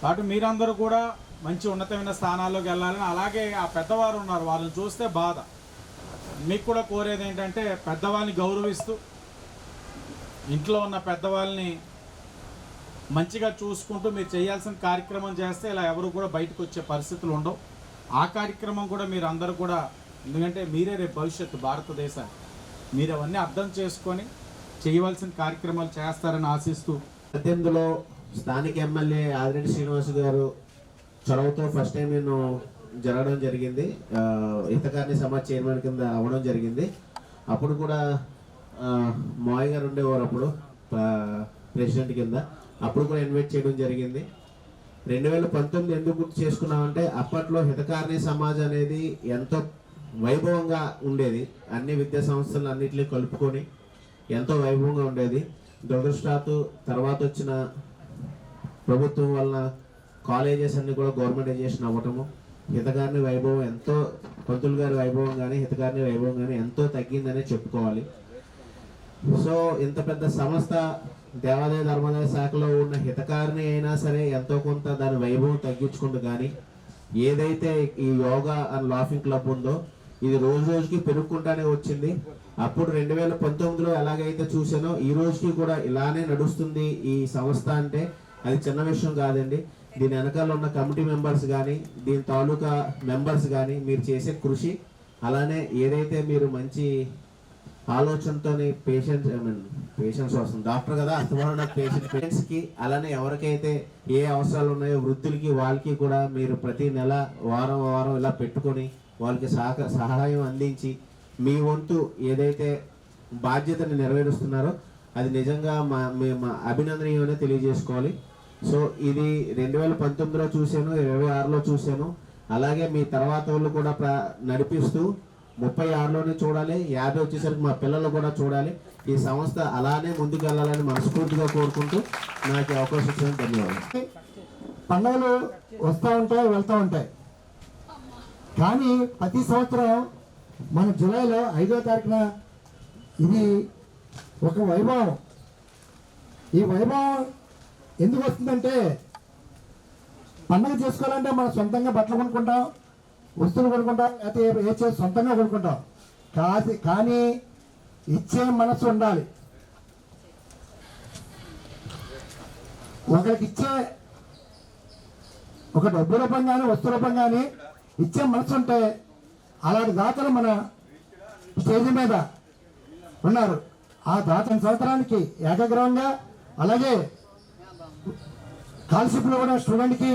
కాబట్టి మీరందరూ కూడా మంచి ఉన్నతమైన స్థానాల్లోకి వెళ్ళాలని, అలాగే ఆ పెద్దవారు ఉన్నారు వాళ్ళని చూస్తే బాధ. మీకు కూడా కోరేది ఏంటంటే పెద్దవాళ్ళని గౌరవిస్తూ ఇంట్లో ఉన్న పెద్దవాళ్ళని మంచిగా చూసుకుంటూ మీరు చేయాల్సిన కార్యక్రమం చేస్తే ఇలా ఎవరు కూడా బయటకు వచ్చే పరిస్థితులు ఉండవు. ఆ కార్యక్రమం కూడా మీరు అందరూ కూడా, ఎందుకంటే మీరే రేపు భవిష్యత్తు భారతదేశాన్ని, మీరు అవన్నీ అర్థం చేసుకొని చేయవలసిన కార్యక్రమాలు చేస్తారని ఆశిస్తూ 18లో స్థానిక ఎమ్మెల్యే ఆదిరెడ్డి శ్రీనివాస్ గారు చొరవతో ఫస్ట్ టైం నేను జరగడం జరిగింది. హితకారిణి సమాజ్ చైర్మన్ కింద అవ్వడం జరిగింది. అప్పుడు కూడా మాయ్ గారు ఉండేవారు అప్పుడు ప్రెసిడెంట్ కింద, అప్పుడు కూడా ఇన్వైట్ చేయడం జరిగింది. 2019 ఎందుకు గుర్తు చేసుకున్నామంటే అప్పట్లో హితకారిణి సమాజ్ అనేది ఎంతో వైభవంగా ఉండేది. అన్ని విద్యా సంస్థలు అన్నింటినీ కలుపుకొని ఎంతో వైభవంగా ఉండేది. దురదృష్టాత్తు తర్వాత వచ్చిన ప్రభుత్వం వలన కాలేజెస్ అన్ని కూడా గవర్నమెంటైజేషన్ అవ్వటము, హితకారిణి వైభవం ఎంతో, పంతులు గారి వైభవం కానీ హితకారిణి వైభవం కానీ ఎంతో తగ్గిందనే చెప్పుకోవాలి. సో ఇంత పెద్ద సంస్థ దేవాదాయ ధర్మాదాయ శాఖలో ఉన్న హితకారిణి అయినా సరే ఎంతో కొంత దాని వైభవం తగ్గించుకుంటూ, కానీ ఏదైతే ఈ యోగా అండ్ లాఫింగ్ క్లబ్ ఉందో ఇది రోజు రోజుకి పెరుగుకుంటానే వచ్చింది. అప్పుడు 2019లో ఎలాగైతే చూసానో ఈ రోజుకి కూడా ఇలానే నడుస్తుంది ఈ సంస్థ. అంటే అది చిన్న విషయం కాదండి. దీని వెనకాల ఉన్న కమిటీ మెంబర్స్ కానీ దీని తాలూకా మెంబర్స్ కానీ మీరు చేసే కృషి, అలానే ఏదైతే మీరు మంచి ఆలోచనతో పేషెంట్స్ వస్తుంది, డాక్టర్ కదా అస్తమాన పేషెంట్స్కి, అలానే ఎవరికైతే ఏ అవసరాలు ఉన్నాయో వృద్ధులకి వాళ్ళకి కూడా మీరు ప్రతి నెల వారం వారం ఇలా పెట్టుకొని వాళ్ళకి సహాయం అందించి మీ వంతు ఏదైతే బాధ్యతని నెరవేరుస్తున్నారో అది నిజంగా మేము అభినందనీయమని తెలియజేసుకోవాలి. సో ఇది 2019లో చూశాను, 26లో చూశాను. అలాగే మీ తర్వాత వాళ్ళు కూడా నడిపిస్తూ 36లోనే చూడాలి, 50 వచ్చేసరికి మా పిల్లలు కూడా చూడాలి. ఈ సంస్థ అలానే ముందుకు వెళ్ళాలని మనస్ఫూర్తిగా కోరుకుంటూ నాకు అవకాశం ఇచ్చిన ధన్యవాదాలు. పండుగలు వస్తూ ఉంటాయి, వెళ్తూ ఉంటాయి. కానీ ప్రతి సంవత్సరం మన జూలైలో 5వ తారీఖున ఇది ఒక వైభవం. ఈ వైభవం ఎందుకు వస్తుందంటే పండుగ చేసుకోవాలంటే మనం సొంతంగా బట్టలు కొనుక్కుంటాం, వస్తువులు కొనుక్కుంటాం, లేకపోతే ఏ చేసి సొంతంగా కొనుక్కుంటాం. కానీ ఇచ్చే మనసు ఉండాలి. ఒకరికి ఇచ్చే ఒక డబ్బు రూపం కానీ వస్తు రూపం కానీ ఇచ్చే మనసు ఉంటే అలాంటి దాతలు మన స్టేజ్ మీద ఉన్నారు. ఆ దాతల సంవత్సరానికి ఏకాగ్రహంగా, అలాగే స్కాలర్షిప్లో కూడా స్టూడెంట్కి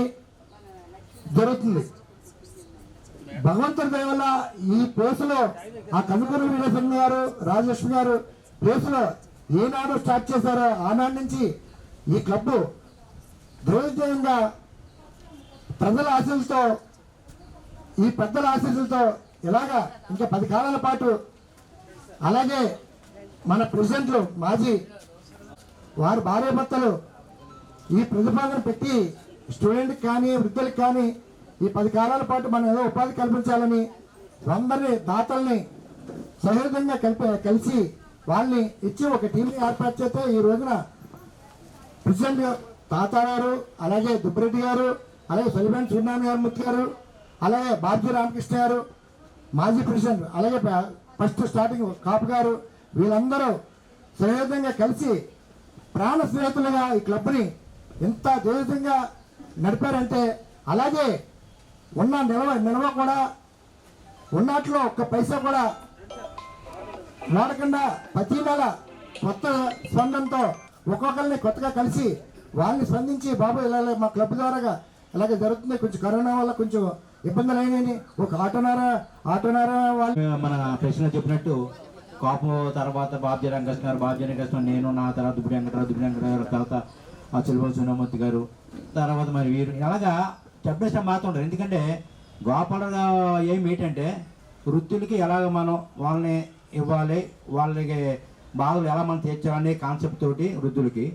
జరుగుతుంది. భగవంతుడి దయ వల్ల ఈ ప్లేస్లో ఆ కనుకూరు వీరేశ్వర గారు, రాజలక్ష్మి గారు ప్లేస్లో ఏనాడు స్టార్ట్ చేశారో ఆనాటి నుంచి ఈ క్లబ్ దుర్జయంగా ప్రజల ఆశలతో, ఈ పెద్దల ఆశీస్సులతో ఇలాగా ఇంకా 10 కాలాల పాటు, అలాగే మన ప్రెసిడెంట్లు మాజీ వారి భార్యాభర్తలు ఈ ప్రతిపాదన పెట్టి స్టూడెంట్కి కానీ వృద్ధులకు కానీ ఈ 10 కాలాల పాటు మనం ఏదో ఉపాధి కల్పించాలని అందరినీ దాతల్ని సహృదయంగా కలిసి వాళ్ళని ఇచ్చి ఒక టీంని ఏర్పాటు చేస్తే ఈ రోజున ప్రెసిడెంట్ తాతారారు, అలాగే దుబ్బరెడ్డి గారు, అలాగే సలిబేన్ సూర్యనారాయణ మూర్తి గారు, అలాగే బాబ్జీ రామకృష్ణ గారు మాజీ ప్రెసిడెంట్, అలాగే ఫస్ట్ స్టార్టింగ్ కాపు గారు, వీళ్ళందరూ సహృదయంగా కలిసి ప్రాణ స్నేహితులుగా ఈ క్లబ్ని ఎంత ధైర్యంగా నడిపారంటే, అలాగే ఉన్న నిల్వ కూడా ఉన్నట్లో ఒక్క పైసా కూడా వాడకుండా ప్రతి నెల కొత్త స్పందనతో ఒక్కొక్కరిని కొత్తగా కలిసి వాళ్ళని స్పందించి బాబు ఇలా మా క్లబ్ ద్వారాగా ఇలాగే జరుగుతుంది, కొంచెం కరోనా వల్ల కొంచెం ఇబ్బందులు అయినాయని ఒక ఆటోనారా వాళ్ళు మన ప్రశ్న చెప్పినట్టు కాపు తర్వాత బాబ్జీ రంగకృష్ణ గారు, బాబ్జీ రంగకృష్ణ, నేను, నా తర్వాత దుబ్బి వెంకటరావు గారు, తర్వాత చెల్వ సూర్యమూర్తి గారు, తర్వాత మరి వీరు అలాగా చెప్పేసిన మాత్రం. ఎందుకంటే గోపాలరావు ఏమి ఏంటంటే వృత్తులకి ఎలాగ మనం వాళ్ళని ఇవ్వాలి, వాళ్ళకి బాధలు ఎలా మనం తీర్చాలనే కాన్సెప్ట్ తోటి వృద్ధులకి.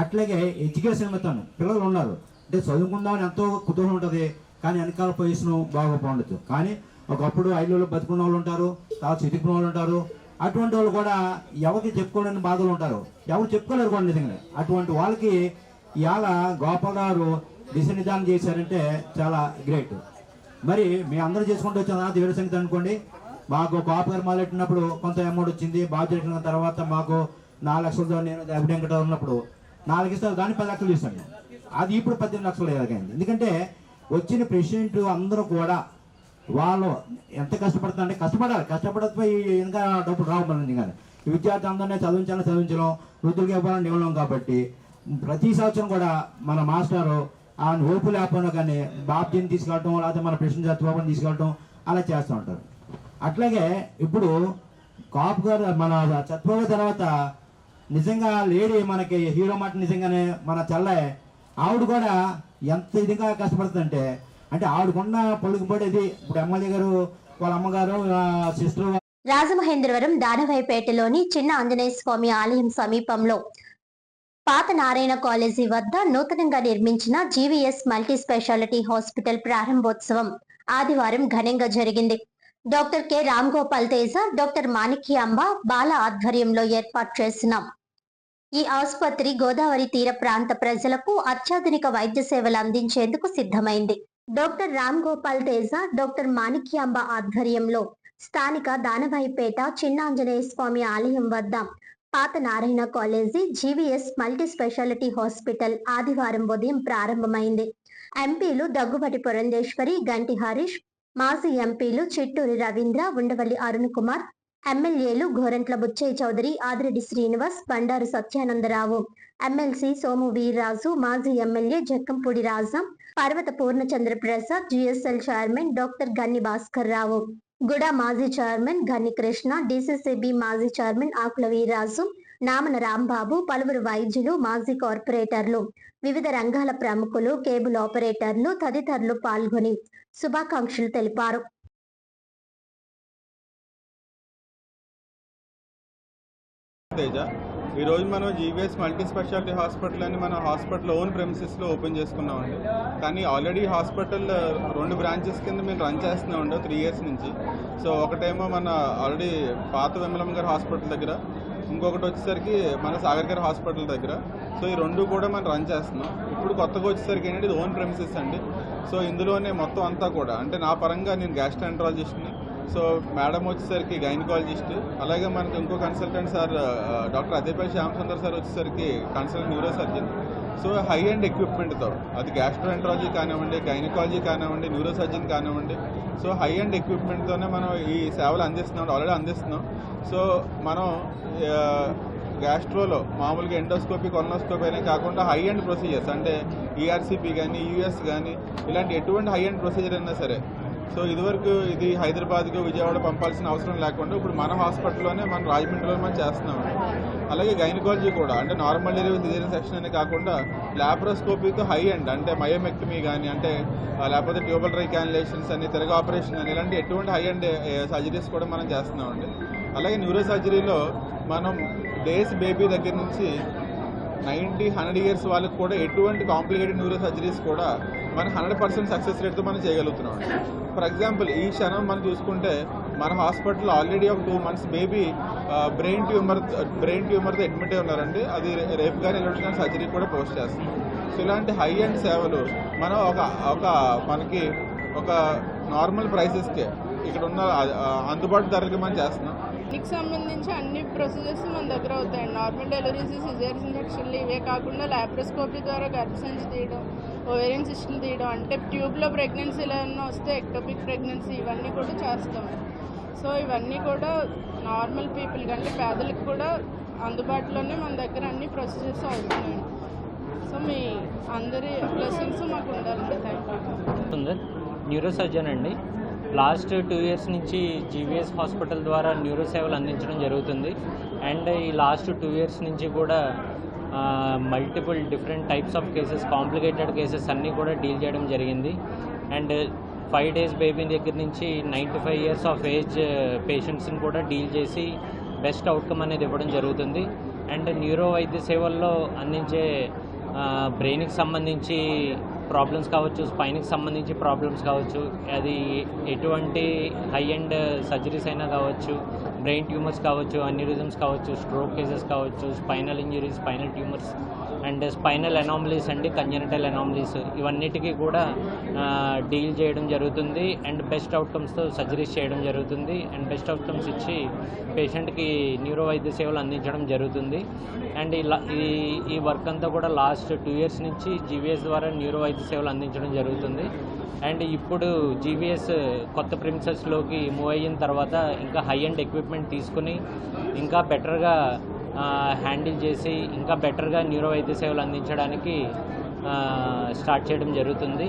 అట్లాగే ఎడ్యుకేషన్ మొత్తం పిల్లలు ఉన్నారు అంటే చదువుకుందామని ఎంతో కుతూహలం ఉంటుంది, కానీ వెనకాల పొజిషన్ బాగోపోవచ్చు. కానీ ఒకప్పుడు ఐదులో బతుకున్న వాళ్ళు ఉంటారు, తర్వాత చితికున్న వాళ్ళు ఉంటారు. అటువంటి వాళ్ళు కూడా ఎవరికి చెప్పుకోవడానికి బాధలు ఉంటారు, ఎవరు చెప్పుకోలేరు కూడా నిజంగా. అటువంటి వాళ్ళకి ఇవాళ గోపాలరావు దిశనిదానం చేశారంటే చాలా గ్రేట్. మరి మేము అందరూ చేసుకుంటూ వచ్చిన దేవుడి సంగతి అనుకోండి, మాకు కాపు గారు మొదలెట్టినప్పుడు కొంత అమౌంట్ వచ్చింది, బాగా జరిగిన తర్వాత మాకు 4 లక్షలతో నేను వెంకట ఉన్నప్పుడు 4 ఇస్తారు, దాన్ని 10 లక్షలు ఇస్తాను. అది ఇప్పుడు 18 లక్షలు ఎలాగైంది. ఎందుకంటే వచ్చిన ప్రెసిడెంట్ అందరూ కూడా వాళ్ళు ఎంత కష్టపడుతుందంటే కష్టపడకపోయి ఇంకా డబ్బులు రావు మనం. కానీ ఈ విద్యార్థి అందరినీ చదివించడం వృద్ధులకి ఇవ్వాలని ఇవ్వలేం. కాబట్టి ప్రతి సంవత్సరం కూడా మన మాస్టారు ఆ ఓపు లేకపోయినా కానీ బాబ్జీని తీసుకెళ్ళటం, లేకపోతే మన ప్రెసిడెంట్ సత్యబాబుని తీసుకెళ్ళటం అలా చేస్తూ ఉంటారు. అట్లాగే ఇప్పుడు కాపు గారు మన చచ్చిపోయిన తర్వాత నిజంగా లేడీ మనకి హీరో మాట నిజంగానే మన చెల్లె ఆవిడ కూడా ఎంత ఇదిగా కష్టపడుతుందంటే అంటే ఆవిడకున్న పలుకుబడేది ఇప్పుడు ఎమ్మెల్యే గారు వాళ్ళ అమ్మగారు సిస్టర్. రాజమహేంద్రవరం దానవైపేటలోని చిన్న ఆంజనేయ స్వామి ఆలయం సమీపంలో పాత నారాయణ కాలేజీ వద్ద నూతనంగా నిర్మించిన జీవీఎస్ మల్టీ స్పెషాలిటీ హాస్పిటల్ ప్రారంభోత్సవం ఆదివారం ఘనంగా జరిగింది. Doctor K Ram Gopal Teja, doctor Manikyamba Bala ఆధ్వర్యంలో ఏర్పాటు చేసిన ఈ ఆసుపత్రి గోదావరి తీర ప్రాంత ప్రజలకు అత్యాధునిక వైద్య సేవలు అందించేందుకు సిద్ధమైంది. డాక్టర్ రామ్ గోపాల్ తేజ, డాక్టర్ మాణిక్యాంబ ఆధ్వర్యంలో స్థానిక దానవాయిపేట చిన్నాంజనేయ స్వామి ఆలయం వద్ద పాత Narayana college GVS multi speciality hospital ఆదివారం ఉదయం ప్రారంభమైంది. ఎంపీలు దగ్గుబాటి పురంధేశ్వరి, గంటి హరీష్, మాజీ ఎంపీలు చిట్టూరి రవీంద్ర, ఉండవల్లి అరుణ్ కుమార్, ఎమ్మెల్యేలు గోరంట్ల బుచ్చయ్య చౌదరి, ఆదిరెడ్డి శ్రీనివాస్, బండారు సత్యానందరావు, ఎమ్మెల్సీ సోము వీర్రాజు, మాజీ MLA Jakkampudi Raja, Parvatha Purnachandra Prasad, GSL chairman doctor Ganni Bhaskar Rao, GUDA మాజీ చైర్మన్ గన్ని కృష్ణ, డిసిసిబి మాజీ చైర్మన్ ఆకుల వీర్రాజు, నామన రాంబాబు, పలువురు వైద్యులు, మాజీ కార్పొరేటర్లు, వివిధ రంగాల ప్రముఖులు, కేబుల్ ఆపరేటర్లు తదితరులు పాల్గొని శుభాకాంక్షలు తెలిపారు. ఈరోజు మనం జీవీఎస్ మల్టీ స్పెషాలిటీ హాస్పిటల్ అని మన హాస్పిటల్ ఓన్ ప్రెమిసెస్లో ఓపెన్ చేసుకున్నామండి. కానీ ఆల్రెడీ హాస్పిటల్ 2 బ్రాంచెస్ కింద మేము రన్ చేస్తున్నామండి 3 years నుంచి. సో ఒకటేమో మన ఆల్రెడీ పాత వెమ్మలమ్మ గారి హాస్పిటల్ దగ్గర, ఇంకొకటి వచ్చేసరికి మన సాగర్ గారి హాస్పిటల్ దగ్గర. సో ఈ 2 కూడా మనం రన్ చేస్తున్నాం. ఇప్పుడు కొత్తగా వచ్చేసరికి ఏంటంటే ఇది ఓన్ ప్రెమిసెస్ అండి. సో ఇందులోనే మొత్తం అంతా కూడా అంటే నా పరంగా నేను గ్యాస్ట్రోఎంట్రాలజిస్ట్ని, సో మేడం వచ్చేసరికి గైనకాలజిస్ట్, అలాగే మనకు ఇంకో consultant sir doctor Adepalli Shyam Sundar sir వచ్చేసరికి consultant neuro surgeon. So high end ఎక్విప్మెంట్తో అది గ్యాస్ట్రోఎంట్రాలజీ కానివ్వండి, గైనకాలజీ కానివ్వండి, న్యూరో సర్జన్ కానివ్వండి, సో హై అండ్ ఎక్విప్మెంట్తోనే మనం ఈ సేవలు అందిస్తున్నాం, ఆల్రెడీ అందిస్తున్నాం. సో మనం గ్యాస్ట్రోలో మామూలుగా ఎండోస్కోపీ, కొలనోస్కోపీ అనే కాకుండా హై అండ్ ప్రొసీజర్స్ అంటే ఈఆర్సీపీ కానీ, యూఎస్ కానీ ఇలాంటి ఎటువంటి హై అండ్ ప్రొసీజర్ అయినా సరే, సో ఇదివరకు ఇది హైదరాబాద్కు విజయవాడ పంపాల్సిన అవసరం లేకుండా ఇప్పుడు మన హాస్పిటల్లోనే మన రాజమండ్రిలో మనం చేస్తున్నామండి. అలాగే గైనకాలజీ కూడా అంటే నార్మల్ డెలివరీ సిజేరియన్ సెక్షన్ అనే కాకుండా ల్యాప్రోస్కోపీతో హై అండ్ అంటే మయోమెక్టమీ కానీ అంటే లేకపోతే ట్యూబల్ రీకాన్యులేషన్స్ అని, తిరగ ఆపరేషన్ అని ఇలాంటి ఎటువంటి హై అండ్ సర్జరీస్ కూడా మనం చేస్తున్నామండి. అలాగే న్యూరో సర్జరీలో మనం డేస్ బేబీ దగ్గర నుంచి 90-100 years వాళ్ళకి కూడా ఎటువంటి కాంప్లికేటెడ్ న్యూరో సర్జరీస్ కూడా మనం 100% సక్సెస్ రేట్తో మనం చేయగలుగుతున్నాం. ఫర్ ఎగ్జాంపుల్ ఈ క్షణం మనం చూసుకుంటే మన హాస్పిటల్లో ఆల్రెడీ ఒక 2 months బేబీ బ్రెయిన్ ట్యూమర్తో అడ్మిట్ అయి ఉన్నారండి. అది రేపు కానీ ఎల్లుండి కానీ సర్జరీ కూడా పోస్ట్ చేస్తాం. సో ఇలాంటి హై అండ్ సేవలు మనం మనకి ఒక నార్మల్ ప్రైసెస్కే ఇక్కడ ఉన్న అందుబాటు ధరలకి మనం చేస్తున్నాం. దీనికి సంబంధించి అన్ని ప్రొసీజర్స్ మన దగ్గర అవుతాయండి. నార్మల్ డెలివరీస్, సిజేరియన్ సెక్షన్లు ఇవే కాకుండా ల్యాప్రోస్కోపీ ద్వారా గర్భసంచి తీయడం, ఓవేరియన్ సిస్టమ్ తీయడం, అంటే ట్యూబ్లో ప్రెగ్నెన్సీలు ఏమన్నా వస్తే ఎక్టోపిక్ ప్రెగ్నెన్సీ ఇవన్నీ కూడా చేస్తాం. సో ఇవన్నీ కూడా నార్మల్ పీపుల్కి అంటే పేదలకు కూడా అందుబాటులోనే మన దగ్గర అన్ని ప్రొసీజర్స్ అవుతున్నాయండి. సో మీ అందరి బ్లెస్సింగ్స్ మాకు ఉండాలండి. Thank you. న్యూరో సర్జన్ అండి. లాస్ట్ 2 years నుంచి జీవీఎస్ హాస్పిటల్ ద్వారా న్యూరో సేవలు అందించడం జరుగుతుంది. అండ్ ఈ లాస్ట్ 2 years నుంచి కూడా multiple different types of cases, complicated cases అన్నీ కూడా డీల్ చేయడం జరిగింది. అండ్ 5 days బేబీ దగ్గర నుంచి 95 years ఆఫ్ ఏజ్ పేషెంట్స్ని కూడా డీల్ చేసి బెస్ట్ అవుట్కమ్ అనేది ఇవ్వడం జరుగుతుంది. అండ్ న్యూరో వైద్య సేవల్లో అందించే బ్రెయిన్కి సంబంధించి ప్రాబ్లమ్స్ కావచ్చు, స్పైన్కి సంబంధించి ప్రాబ్లమ్స్ కావచ్చు, అది ఎటువంటి హై అండ్ సర్జరీస్ అయినా కావచ్చు, బ్రెయిన్ ట్యూమర్స్ కావచ్చు, అన్యూరిజమ్స్ కావచ్చు, స్ట్రోక్ కేసెస్ కావచ్చు, spinal injuries, spinal tumours and spinal anomalies అండి, కంజెనిటల్ అనామలీస్, ఇవన్నిటికీ కూడా డీల్ చేయడం జరుగుతుంది. అండ్ బెస్ట్ అవుట్కమ్స్తో సర్జరీస్ చేయడం జరుగుతుంది. అండ్ బెస్ట్ అవుట్కమ్స్ ఇచ్చి పేషెంట్కి న్యూరో వైద్య సేవలు అందించడం జరుగుతుంది. అండ్ ఈ వర్క్ అంతా కూడా లాస్ట్ 2 years నుంచి జీవీఎస్ ద్వారా న్యూరో వైద్య సేవలు అందించడం జరుగుతుంది. అండ్ ఇప్పుడు జీవీఎస్ కొత్త ప్రిమిసెస్లోకి మూవ్ అయిన తర్వాత ఇంకా హై అండ్ ఎక్విప్మెంట్ తీసుకుని ఇంకా బెటర్గా హ్యాండిల్ చేసి ఇంకా బెటర్గా న్యూరో వైద్య సేవలు అందించడానికి స్టార్ట్ చేయడం జరుగుతుంది.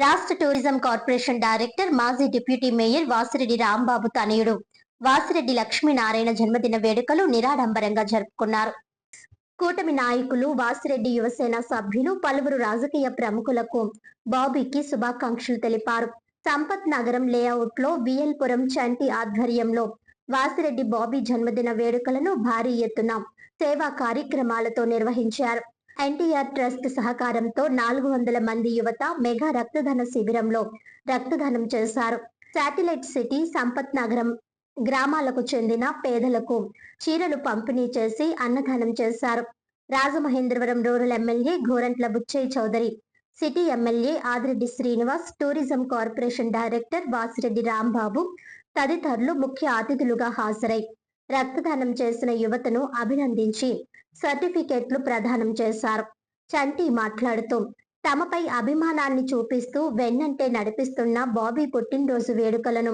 రాష్ట్ర టూరిజం కార్పొరేషన్ డైరెక్టర్ మాజీ డిప్యూటీ మేయర్ వాసిరెడ్డి రాంబాబు తనయుడు వాసిరెడ్డి లక్ష్మీనారాయణ జన్మదిన వేడుకలు నిరాడంబరంగా జరుపుకున్నారు. కూటమి నాయకులు, వాసిరెడ్డి యువసేన సభ్యులు, పలువురు రాజకీయ ప్రముఖులకు బాబీకి శుభాకాంక్షలు తెలిపారు. సంపత్ నగరం లేఅవుట్ లో విఎల్పురం చంటి ఆధ్వర్యంలో వాసిరెడ్డి బాబీ జన్మదిన వేడుకలను భారీ ఎత్తున సేవా కార్యక్రమాలతో నిర్వహించారు. ఎన్టీఆర్ ట్రస్ట్ సహకారంతో 400 మంది యువత మెగా రక్తదాన శిబిరంలో రక్తదానం చేశారు. శాటిలైట్ సిటీ సంపత్ నగరం గ్రామాలకు చెందిన పేదలకు చీరలు పంపిణీ చేసి అన్నదానం చేశారు. Rajamahendravaram rural MLA Gorantla Butchaiah Chowdary, city MLA Adireddy Srinivas, tourism corporation director Vasireddy Rambabu తదితరులు ముఖ్య అతిథులుగా హాజరై రక్తదానం చేసిన యువతను అభినందించి సర్టిఫికెట్లు ప్రదానం చేశారు. చంటి మాట్లాడుతూ తమపై అభిమానాన్ని చూపిస్తూ వెన్నంటే నడిపిస్తున్న బాబీ పుట్టినరోజు వేడుకలను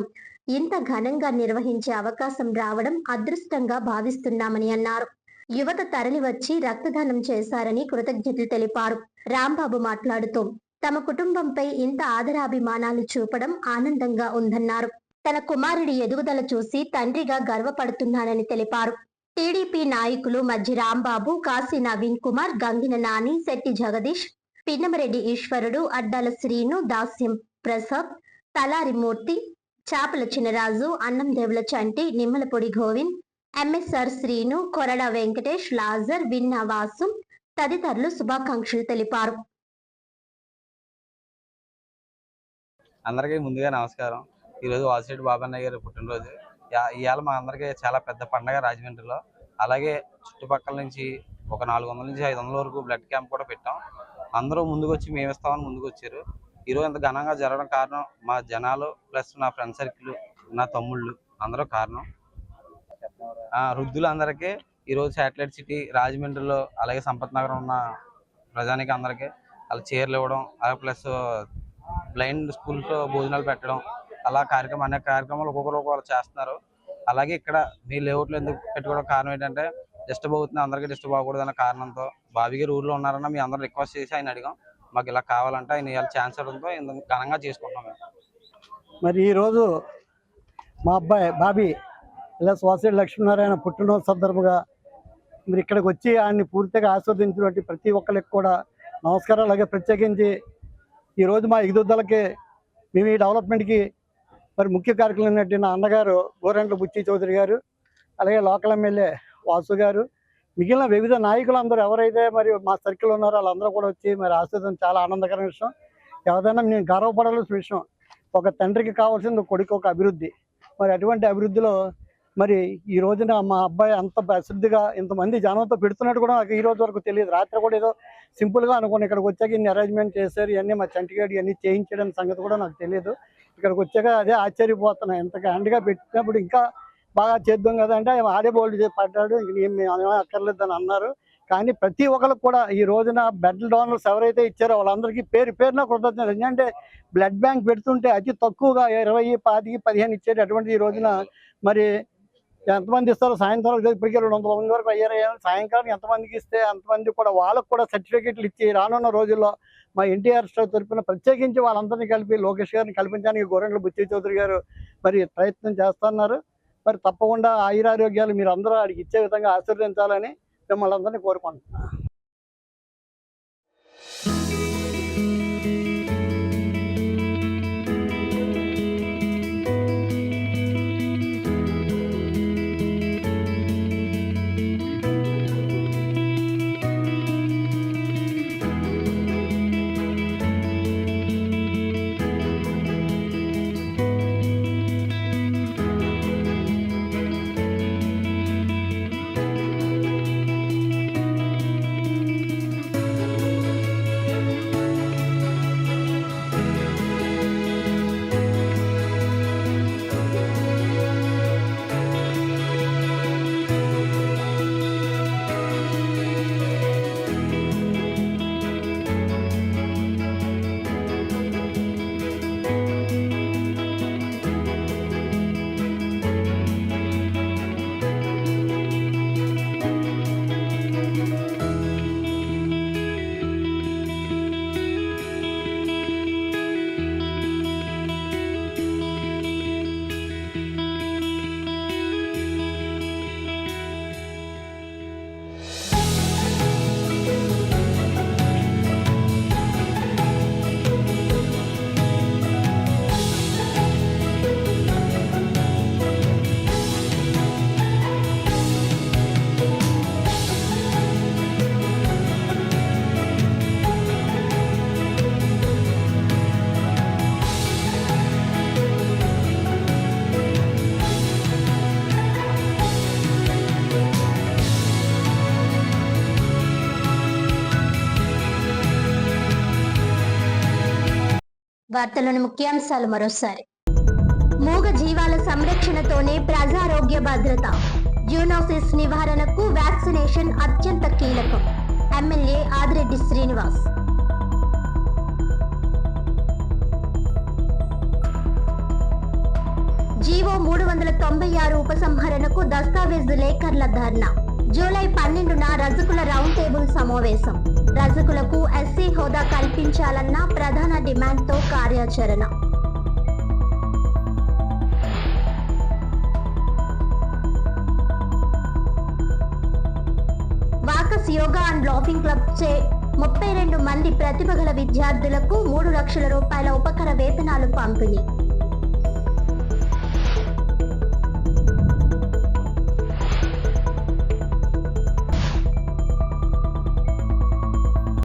ఇంత ఘనంగా నిర్వహించే అవకాశం రావడం అదృష్టంగా భావిస్తున్నామని అన్నారు. యువత తరలి వచ్చి రక్తదానం చేశారని కృతజ్ఞతలు తెలిపారు. రాంబాబు మాట్లాడుతూ తమ కుటుంబంపై ఇంత ఆదరాభిమానాలు చూపడం ఆనందంగా ఉందన్నారు. తన కుమారుడి ఎదుగుదల చూసి తండ్రిగా గర్వపడుతున్నానని తెలిపారు. టీడీపీ నాయకులు మధ్య రాంబాబు, కాశీ నవీన్ కుమార్, గంగిన నాని, శెట్టి జగదీష్, పిన్నమరెడ్డి ఈశ్వరుడు, అడ్డాల శ్రీను, దాస్యం ప్రసాద్, తలారి మూర్తి, చాపల చినరాజు, అన్నందేవుల చంటి, నిమ్మలపొడి గోవింద్, ఎంఎస్ఆర్ శ్రీను, కొరడ వెంకటేష్, లాజర్, విన్నా వాసు తదితరులు శుభాకాంక్షలు తెలిపారు. అందరికీ ముందుగా నమస్కారం. ఈరోజు వాసిరెడ్డి బాబన్నయ్య గారి పుట్టినరోజు. ఇవాళ మా అందరికీ చాలా పెద్ద పండగ రాజమండ్రిలో. అలాగే చుట్టుపక్కల నుంచి ఒక 400 నుంచి 500 వరకు బ్లడ్ క్యాంప్ కూడా పెట్టాం. అందరూ ముందుకు వచ్చి మేము ఇస్తామని ముందుకు వచ్చారు. ఈరోజు ఇంత ఘనంగా జరగడం కారణం మా జనాలు ప్లస్ నా ఫ్రెండ్ సర్కిల్, నా తమ్ముళ్ళు అందరూ కారణం. వృద్ధులందరికీ ఈరోజు శాటిలైట్ సిటీ రాజమండ్రిలో అలాగే సంపత్ నగరం ఉన్న ప్రజానికి అందరికీ అలా చీరలు ఇవ్వడం, అలాగే ప్లస్ బ్లైండ్ స్కూల్స్లో భోజనాలు పెట్టడం, అలా అనేక కార్యక్రమాలు ఒక్కొక్కరు ఒక్కొక్కరు చేస్తున్నారు. అలాగే ఇక్కడ మీ లేఅవుట్లో ఎందుకు పెట్టుకోవడం కారణం ఏంటంటే డిస్టర్బ్ అవుతుంది, అందరికీ డిస్టర్బ్ అవ్వకూడదు అన్న కారణంతో బాబీ గారు ఊర్లో ఉన్నారన్న మీ అందరూ రిక్వెస్ట్ చేసి ఆయన అడిగాం. మాకు ఇలా కావాలంటే ఆయన ఇలా ఛాన్స్ ఇవ్వడంతో ఘనంగా చేసుకుంటున్నాం మేము. మరి ఈరోజు మా అబ్బాయి బాబీ ఇలా వాసిరెడ్డి లక్ష్మీనారాయణ పుట్టినరోజు సందర్భంగా మీరు ఇక్కడికి వచ్చి ఆయన్ని పూర్తిగా ఆస్వాదించినటువంటి ప్రతి ఒక్కరికి కూడా నమస్కారాలు. అలాగే ప్రత్యేకించి ఈరోజు మా ఎదుగుదలకి మేము ఈ డెవలప్మెంట్కి మరి ముఖ్య కార్యక్రమం ఏంటంటే నా అన్నగారు గోరంట్ల బుచ్చయ్య చౌదరి గారు, అలాగే లోకల్ ఎమ్మెల్యే వాసు గారు, మిగిలిన వివిధ నాయకులు అందరూ ఎవరైతే మరి మా సర్కిల్ ఉన్నారో వాళ్ళందరూ కూడా వచ్చి మరి ఆస్వాదించడం చాలా ఆనందకరమైన విషయం. ఎవరైనా మేము గర్వపడాల్సిన విషయం. ఒక తండ్రికి కావాల్సింది కొడుకు ఒక అభివృద్ధి. మరి అటువంటి అభివృద్ధిలో మరి ఈ రోజున మా అబ్బాయి అంత ప్రసిద్ధిగా ఇంతమంది జనంతో పెడుతున్నట్టు కూడా నాకు ఈ రోజు వరకు తెలియదు. రాత్రి కూడా ఏదో సింపుల్గా అనుకోని ఇక్కడికి వచ్చాక ఇన్ని అరేంజ్మెంట్ చేశారు, ఇవన్నీ మా చంటిగాడి ఇవన్నీ చేయించడం సంగతి కూడా నాకు తెలియదు. ఇక్కడికి వచ్చాక అదే ఆశ్చర్యపోతున్నాను. ఎంత గ్రాండ్గా పెట్టినప్పుడు ఇంకా బాగా చేద్దాం కదా అంటే ఆడే బోల్డ్ పడ్డాడు, ఇంక మేము అక్కర్లేదు అని అన్నారు. కానీ ప్రతి ఒక్కరికి కూడా ఈ రోజున బ్లడ్ డోనర్స్ ఎవరైతే ఇచ్చారో వాళ్ళందరికీ పేరున కృతజ్ఞతలు. ఎందుకంటే బ్లడ్ బ్యాంక్ పెడుతుంటే అతి తక్కువగా 20, 10, 15 ఇచ్చేది. అటువంటి ఈ రోజున మరి ఎంతమంది ఇస్తారో సాయంత్రం ఇప్పటికే 200 మంది వరకు అయ్యారు. సాయంకాలం ఎంతమందికి ఇస్తే అంతమంది కూడా వాళ్ళకు కూడా సర్టిఫికెట్లు ఇచ్చి రానున్న రోజుల్లో మా ఎన్టీఆర్ స్టార్ తరఫున ప్రత్యేకించి వాళ్ళందరినీ కలిపి లోకేష్ గారిని కల్పించడానికి గోరంట్ల బుచ్చయ్య చౌదరి గారు మరి ప్రయత్నం చేస్తున్నారు. మరి తప్పకుండా ఆయురారోగ్యాలు మీరు అందరూ వాడికి ఇచ్చే విధంగా ఆశీర్వదించాలని మిమ్మల్ని అందరినీ కోరుకుంటున్నాను. వార్తలోని ముఖ్యాంశాలు మరోసారి. మూగ జీవాల సంరక్షణతోనే ప్రజారోగ్య భద్రత. జూనోసిస్ నివారణకు వ్యాక్సినేషన్ అత్యంత కీలకం. ఎమ్మెల్యే ఆదిరెడ్డి శ్రీనివాస్. జీవో 396 ఉపసంహరణకు దస్తావేజు లేఖర్ల ధర్నా. జూలై 12న రజకుల రౌండ్ టేబుల్ సమావేశం. రజకులకు ఎస్సీ హోదా కల్పించాలన్న ప్రధాన డిమాండ్తో కార్యాచరణ. వాకస్ యోగా అండ్ లాఫింగ్ క్లబ్ చే 32 మంది ప్రతిభ గల విద్యార్థులకు 3 లక్షల రూపాయల ఉపకర వేతనాలు పంపిణీ.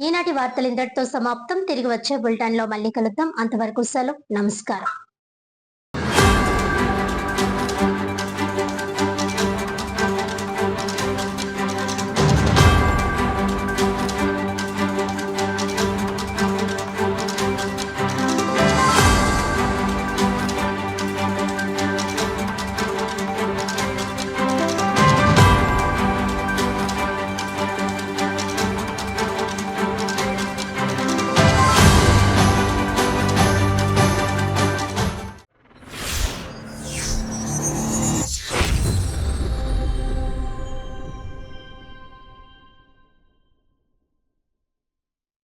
ఈనాటి వార్తలు ఇంతటితో సమాప్తం. తిరిగి వచ్చే బులెటిన్ లో మళ్ళీ కలుద్దాం. అంతవరకు సెలవు. నమస్కారం.